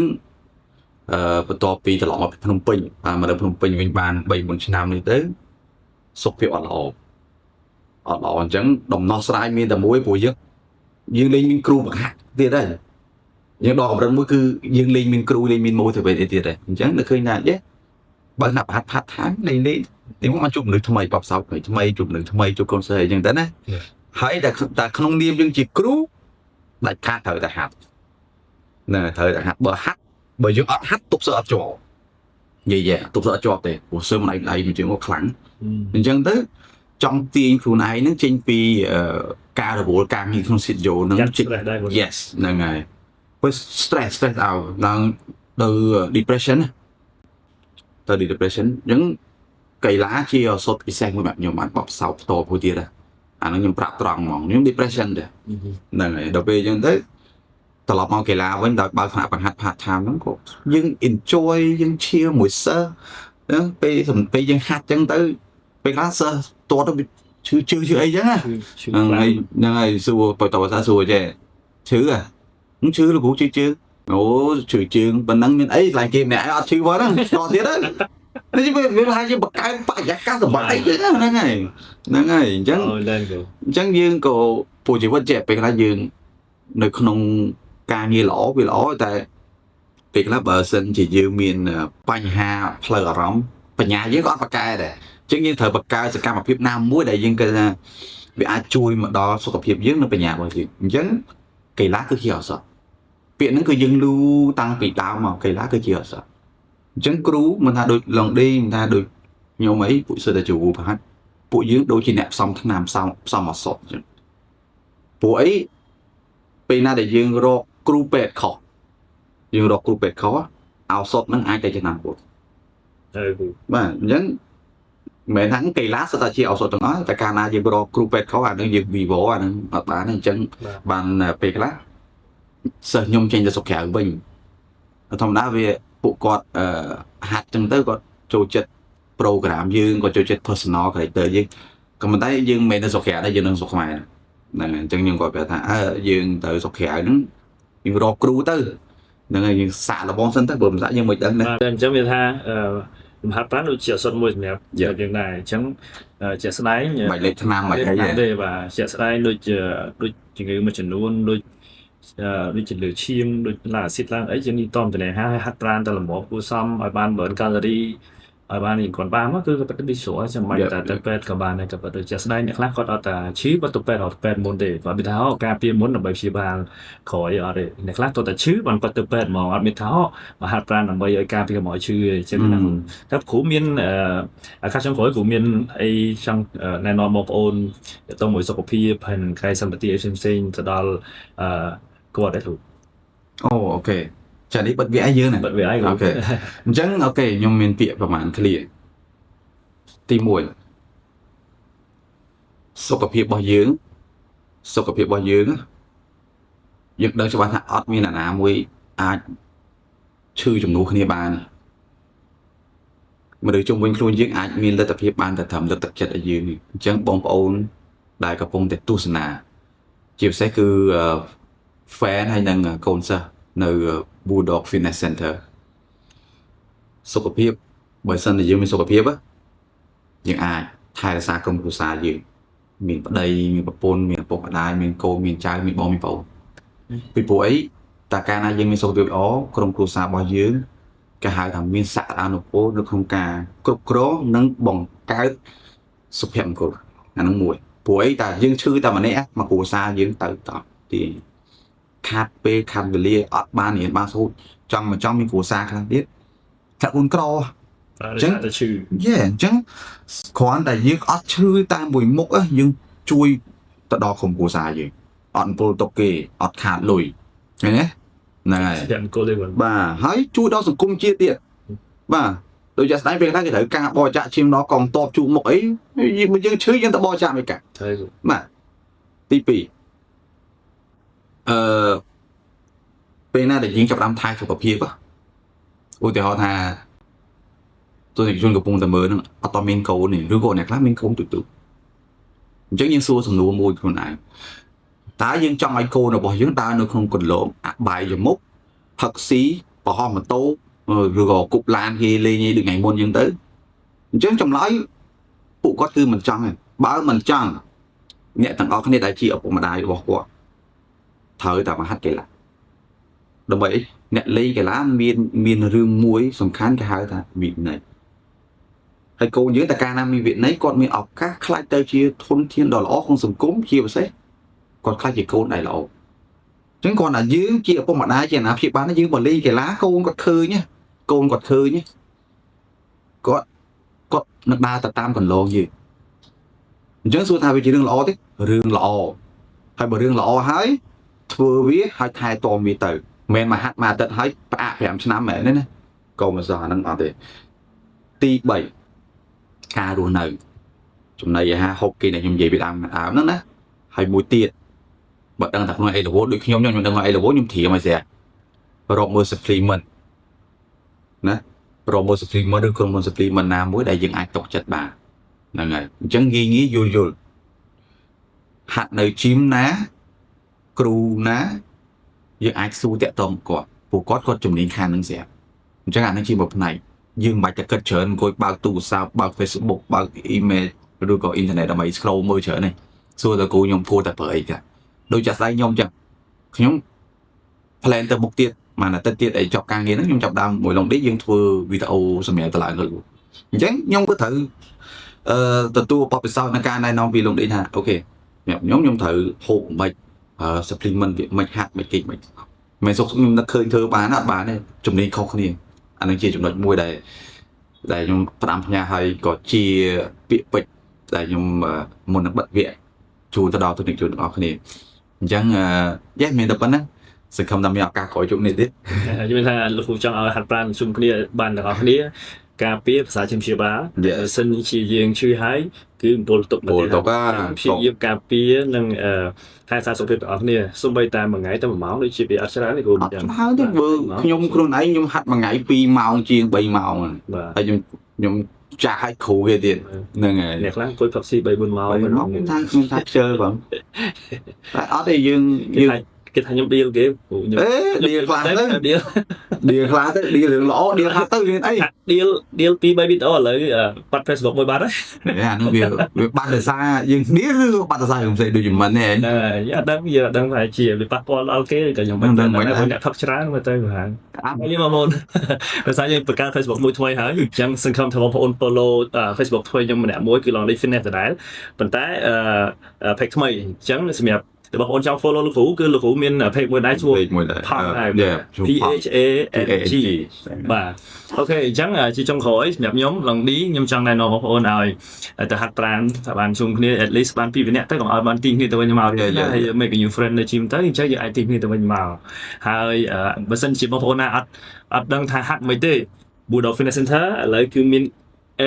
B: បន្ទាប់ពីត្រឡប់មកភ្នំពេញមកដល់ភ្នំពេញវិញបាន 3-4 ឆ្នាំនេះទៅសុខភាពអត់ល្អអញ្ចឹងដំណោះស្រាយមានតែមួយព្រោះយើងលេងមានគ្រូបង្ហាត់ទៀតហើយយើងដល់កម្រិតមួយគឺយើងលេងមានគ្រូលេងមាន motivate ទៀតហើយអញ្ចឹងនៅឃើញថាបើណាប់ហាត់ផាត់ថាលេងមកជួបមនុស្សថ្មីបបសោកថ្មីជួបមនុស្សថ្មីជួបកូនសិស្សអីចឹងទៅណាហើយតែក្នុងនាមយើងជាគ្រូដាច់ខាតត្រូវតែហាត់ត្រូវតែហាត់បើយើងអត់ហាត់ទប់សិស្សអត់ជាប់និយាយទប់សិស្សអត់ជាប់ទេព្រោះសិស្សមិនឯងជាងខ្លាំងអញ្ចឹងទៅចង់ទាញខ្លួនឯងនឹងចេញពីការរវល់ការងារក្នុង studio នឹង yes ហ្នឹងហើយព្រោះ stress out ដល់ទៅ depression អញ្ចឹងកីឡាជាឱសថពិសេសមួយបែបខ្ញុំបានបបផ្សោតផ្ទាល់មួយទៀតអាហ្នឹងខ្ញុំប្រាប់ត្រង់ហ្មងខ្ញុំ depression ដែរហ្នឹងហើយដល់ពេលអញ្ចឹងទៅត្រឡប់មកកីឡាវិញដោយបើកថ្នាក់បង្ហាត់ part time ហ្នឹងក៏យើង enjoy យើងឈៀមួយសិស្សពេលយើងហាត់អញ្ចឹងទៅពេលខ្លះសិស្សតទៅឈឺអីចឹងហ្នឹងហើយសួរបើតើសួរចេះឈឺលោកគ្រូឈឺ Ồ chửi trường bên năng miền ấy lại kìm nè ở chửi vào đó còn thế đó thế chứ bây giờ hai cái bậc cái phải giá cá tầm bãi chứ năng ngày chẳng
A: lên rồi
B: ចឹងយើងក៏ពួកជីវិតជាពេលខ្លះយើងនៅក្នុងការងារល្អវាល្អតែពេលខ្លះបើសិនជាយើងមានបញ្ហាផ្លូវអារម្មណ៍បញ្ញាយើងក៏អត់ប្រកែដែរអញ្ចឹងយើងត្រូវបង្កើតសកម្មភាពណាមួយដែលយើងគិតថាវាអាចជួយមកដល់សុខភាពយើងនិងបញ្ញារបស់យើងអញ្ចឹងកីឡាគឺជាឱសថពាក្យហ្នឹងគឺយើងលូតាំងពីដើមមកកីឡាគឺជាឱសថអញ្ចឹងគ្រូមិនថាដូចឡុងឌីមិនថាដូចខ្ញុំអីពួកសិស្សតែជួប្រហែលពួកយើងដូចជាអ្នកផ្សំថ្នាំផ្សំឱសថអញ្ចឹងពួកអីពេលណាដែលយើងរកគ្រូពេទ្យខុសយើងរកគ្រូពេទ្យខុសឱសថហ្នឹងអាចតែចំណាំពួកបាទអញ្ចឹងមិនថាកីឡាសិតតែជាឱសថទាំងអស់តែកាលណាយើងរកគ្រូពេទ្យខុសអានឹងយើងវិវអានឹងអត់បានទេអញ្ចឹងបានពេលខ្លះសិស្សខ្ញុំចេញទៅសុខក្រៅវិញធម្មតាវាពួកគាត់ហាត់ចឹងទៅគាត់ចូលចិត្ត program យើងក៏ចូលចិត្ត personal character យើងក៏មិនតែយើងមិនមែនទៅសុខក្រៅដែរយើងនឹងសុខខ្មែរហ្នឹងអញ្ចឹងខ្ញុំគាត់ប្រាប់ថាយើងទៅសុខក្រៅហ្នឹងយើងរកគ្រូទៅហ្នឹងហើយយើងសាកលបងសិនទៅបើមិនសាកយើងមិនដឹងដែរ
A: តែអញ្ចឹងវាថាមហាប្រាណដូចជាសុទ្ធមួយសម្រាប់យើងដែរអញ្ចឹងជាក់ស្ដែង
B: មិនលេខឆ្នាំមិនអីទេ
A: ទេបាទជាក់ស្ដែងដូចជំងឺមួយចំនួនដូចជាលើឈាមដូចឡាអាស៊ីតឡើងអីយើងនេះតមតនេះហាត់ប្រាណទៅល្មមគួរសមឲ្យបានបើនកាឡូរីឲ្យបាននេះគាត់បានមកគឺគាត់ទៅស្រួលចាំបាច់តែទៅពេទ្យក៏បានដែរក៏ទៅជាក់ស្ដែងអ្នកខ្លះគាត់អត់តែឈឺគាត់ទៅពេទ្យអត់ពេទ្យមុនទេគាត់មានថាការពារមុនដើម្បីព្យាបាលក្រោយអត់ទេអ្នកខ្លះទៅតែឈឺបានគាត់ទៅពេទ្យមកអត់មានថាមកហាត់ប្រាណដើម្បីឲ្យការពារកុំឲ្យឈឺអញ្ចឹងណាតែគ្រូមានអាកាសចុងក្រោយគ្រូមានអីចង់ណែនាំបងប្អូនទៅមួយសុខភាពហើយនឹងកាយសម្បត្តិផ្សេងៗទៅដល់គាត់ដែរគ្រូ
B: អូអូខេចានេះបិទវាឲ្យយើងណា
A: បិទវាឲ្យ
B: អូខេអញ្ចឹងអូខេខ្ញុំមានពាក្យប្រហែល clear ទី1សុខភាពរបស់យើងយើងដឹងច្បាស់ថាអត់មានអ្នកណាមួយអាចឈឺជំនួសគ្នាបានមនុស្សជុំវិញខ្លួនយើងអាចមានលទ្ធភាពបានតែត្រឹមលើកទឹកចិត្តឲ្យយើងអញ្ចឹងបងប្អូនដែលកំពុងតែទស្សនាជាពិសេសគឺ fan ហើយនឹងកូនសិស្សនៅ Bulldog Fitness Center សុខភាពបើសិនជាយើងមានសុខភាពយើងអាចថែរក្សាក្រុមគ្រួសារយើងមានប្តីមានប្រពន្ធមានឪពុកម្ដាយមានកូនមានចៅមានបងមានប្អូនពីព្រោះអីតើកាលណាយើងមានសុខភាពល្អក្រុមគ្រួសាររបស់យើងគេហៅថាមានសក្តានុពលនៅក្នុងការគ្រប់គ្រងនិងបង្កើតសុភមង្គលអានោះមួយព្រោះអីតើយើងឈឺតែម្នាក់មកគ្រួសារយើងទៅតទីខាត់ពេលខាត់វេលាអត់បានរៀនបានសូត្រចង់មានគ្រួសារខ្លះទៀតថាខ្លួនក្រអញ្ចឹងទៅឈឺអញ្ចឹងគ្រាន់តែយើងអត់ឈឺតាមមួយមុខយើងជួយទៅដល់ក្រុមគ្រួសារយើងអត់ពលទុកគេអត់ខាតលុយឃើញទេហ្នឹងហើយបាទហើយជួយដល់សង្គមជាតិទៀតបាទដូចជាស្ដាយពេលខ្លះគេត្រូវការបរិច្ចាគឈាមដល់កងទ័ពជួបមុខអីយើងឈឺយើងទៅបរិច្ចាគមិនកាត់បាទទី2ពេលណាដែលយើងចាប់ផ្ដើមថែសុខភាពឧទាហរណ៍ថាទោះជាជនកំពុងតែមើលហ្នឹងអត់តមានកូនទេឬក៏អ្នកខ្លះមានកូនទូទៅអញ្ចឹងយើងសួរសំណួរមួយខ្លួនឯងតើយើងចង់ឲ្យកូនរបស់យើងដើរនៅក្នុងគន្លងអបាយមុខផឹកស៊ីបរហោះម៉ូតូឬក៏គប់ឡានគេលេងដូចថ្ងៃមុនអញ្ចឹងទៅអញ្ចឹងចម្លើយពួកគាត់គឺមិនចង់ទេបើមិនចង់អ្នកទាំងអស់គ្នាដែលជាឪពុកម្ដាយរបស់គាត់ត្រូវតែមកហាត់កីឡាដើម្បីអ្នកលេងកីឡាមានរឿងមួយសំខាន់គេហៅថាវិន័យហើយកូនយើងតែកាលណាមានវិន័យគាត់មានឱកាសខ្លាចទៅជាធនធានដ៏ល្អក្នុងសង្គមជាពិសេសគាត់ខ្លាចជាកូនដែលល្អអញ្ចឹងគាត់ថាយើងជាឪពុកម្ដាយជាអាណាព្យាបាលយើងបើលេងកីឡាកូនគាត់ឃើញគាត់នឹងដើរទៅតាមកន្លងយើងអញ្ចឹងសួរថាវាជារឿងល្អទេរឿងល្អហើយបើរឿងល្អហើយធ្វើវាឲ្យថែទាំវាទៅមិនមែនមកហាត់មួយអាទិត្យហើយផ្អាក5ឆ្នាំមែនទេណាកុំមិនសោះអាហ្នឹងអត់ទេទី3ការរស់នៅចំណីអាហារហូបគេដែលខ្ញុំនិយាយពីដើមហ្នឹងណាហើយមួយទៀតបើដឹងថាខ្លួនអីរវល់ដូចខ្ញុំដឹងថាអីរវល់ខ្ញុំធៀមឲ្យស្រាប់រកមើល supplement ណារកមើល supplement ឬក្រុមហ៊ុន supplement ណាមួយដែលយើងអាចទុកចិត្តបានហ្នឹងហើយអញ្ចឹងងាយយល់ហាត់នៅ gym ណាគ្រូណាយើងអាចសួរតាក់ទងគាត់ ពួកគាត់ជំនាញខាងហ្នឹងស្រាប់អញ្ចឹងអាហ្នឹងជាមួយផ្នែកយើងមិនបាច់តែគិតច្រើនអង្គុយបើកទូរស័ព្ទបើក Facebook បើក email ឬក៏ internet ដើម្បី scroll មើលច្រើននេះសួរតើគូខ្ញុំគួរតែប្រើអីcảដូចចាស់ស្ដីខ្ញុំចឹងខ្ញុំ plan ទៅមុខទៀតមួយអាទិត្យទៀតឲ្យចប់ការងារហ្នឹងខ្ញុំចាប់ដើមមួយឡុងនេះយើងធ្វើវីដេអូសម្រាប់តឡើងលើអញ្ចឹងខ្ញុំក៏ត្រូវទទួលបទពិសោធន៍នៃការណែនាំពីលោកនេះថាអូខេខ្ញុំត្រូវហូបមិនsupplement វាមិនហាត់មិនគេចមិនមែនសុខខ្ញុំនឹកឃើញធ្វើបានអត់បានទេជំនាញខុសគ្នាអានឹងជាចំណុចមួយដែលខ្ញុំផ្ដាំផ្ញើឲ្យក៏ជាពាក្យពេចន៍ដែលខ្ញុំមុននឹងបិទវគ្គជូនទៅដល់ទស្សនិកជនទាំងអស់គ្នាអញ្ចឹងមានតែប៉ុណ្ណឹងសង្ឃឹមថាមានឱកាសក្រោយជួបនេះទៀត
A: ខ្ញុំមានថាលោកគ្រូចង់ឲ្យហាត់ប្រាណជុំគ្នាបានទាំងអស់គ្នាការពារភាសាជំនឿបាសិនជាយើងជួយឲ្យគឺមពលទុកមកទៀតព្យាយាមការពារនិងថែរក្សាសុខភាពទាំងអស់គ្នាសូម្បីតែមួយថ្ងៃតែ1ម៉ោងដូចជាវាអត់ច្រើនទេគ្រូ
B: ចឹងហើយទេបើខ្ញុំខ្លួនឯងខ្ញុំហាត់មួយថ្ងៃ2ម៉ោងជាង3ម៉ោងហើយខ្ញុំចាស់ឲ្យគ្រូគេទៀតហ្នឹងហើយ
A: អ្នកខ្លះអង្គុយផឹកស៊ី3 4ម៉ោង
B: ខ្ញុំថាខ្ជិលបងតែអត់ទេយើង
A: គេថាខ្ញុំឌីលគេ
B: ខ្ញុំឌីលខ្លះទៅឌីលខ្លះទៅឌីលរឿងល្អឌីលខ្លះទៅរឿងអី
A: ឌីល2 3វីដេអូឥឡូវបាត់ Facebook មួយបាត់ហើយ
B: អានោះវាបាត់ដោយសារយើងឌីលឬបាត់ដោយសារខ្ញុំផ្សេងដូចមិនទេ
A: អត់ដឹងថាជាវាប៉ះពាល់ដល់គេក៏ខ្ញុំមិនដឹងអ្នកផឹកច្រើនមើលទៅហាងខ្ញុំមកមុនដោយសារយើងបង្កើត Facebook មួយថ្មីហើយអញ្ចឹងសង្ឃឹមថាបងប្អូន follow Facebook ថ្មីខ្ញុំម្នាក់មួយគឺ Long Live Fitness ដដែលប៉ុន្តែ page ថ្មីអញ្ចឹងសម្រាប់តែបងប្អូនចង់ follow លោកគ្រូគឺលោកគ្រូមាន page មួយដែរឈ្មោះ
B: Park
A: PHANG បាទអូខេអញ្ចឹងជាចុងក្រោយសម្រាប់ខ្ញុំឡងឌីខ្ញុំចង់ណែនាំបងប្អូនឲ្យទៅហាត់ប្រាណថាបានជុំគ្នា at least បាន2 នាក់ទៅកុំឲ្យបានទីគ្នាទៅវិញមកទៀតហើយ make a new friend នៅ gym ទៅអញ្ចឹងយើងអាចទីគ្នាទៅវិញមកហើយបើសិនជាបងប្អូនណាអត់ដឹងថាហាត់មិនទេ Bulldog Fitness Center ឥឡូវគឺមាន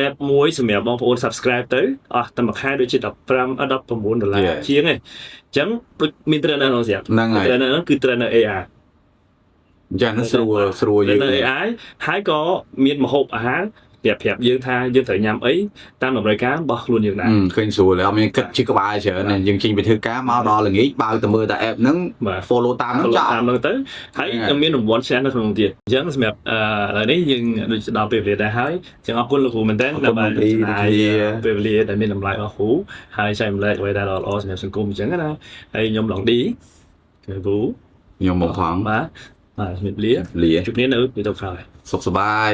A: app មួយសម្រាប់បងប្អូន subscribe ទៅអស់តែមួយខែដូចជា$19ជាងឯងអញ្ចឹងដូចមាន trainer ក្នុងស្រាប់
B: ហ្នឹងហើយ
A: trainer ហ្នឹងគឺ trainer AI
B: អញ្ចឹងស្រួល
A: យើង trainer AI ហើយក៏មានម្ហូបអាហារប្រាប់យើងថាយើងត្រូវញ៉ាំអីតាមតម្រូវការរបស់ខ្លួនយើងដែរ
B: ឃើញស្រួលហើយអត់មានគិតជាក្បាលច្រើនយើងចេញទៅធ្វើការមកដល់ល្ងាចបើកទៅមើលតែ app ហ្នឹង follow តាមហ្នឹង
A: ចាតាមហ្នឹងទៅហើយនឹងមានរង្វាន់ share នៅក្នុងទៀតអញ្ចឹងសម្រាប់ឥឡូវនេះយើងដូចដល់ពេលវេលាដែរហើយអញ្ចឹងអរគុណលោកគ្រូមែនតើដែលបានចំណាយពេលវេលាដែលមានតម្លៃរបស់គ្រូហើយចែកម្លែកអ្វីដែលល្អៗសម្រាប់សង្គមអញ្ចឹងណាហើយខ្ញុំឡងឌីគឺគ្រូ
B: ខ្ញុំមកផង
A: បាទជំរាបលាជួបគ្នានៅវីដេអូក្រោយ
B: សុខសប្បាយ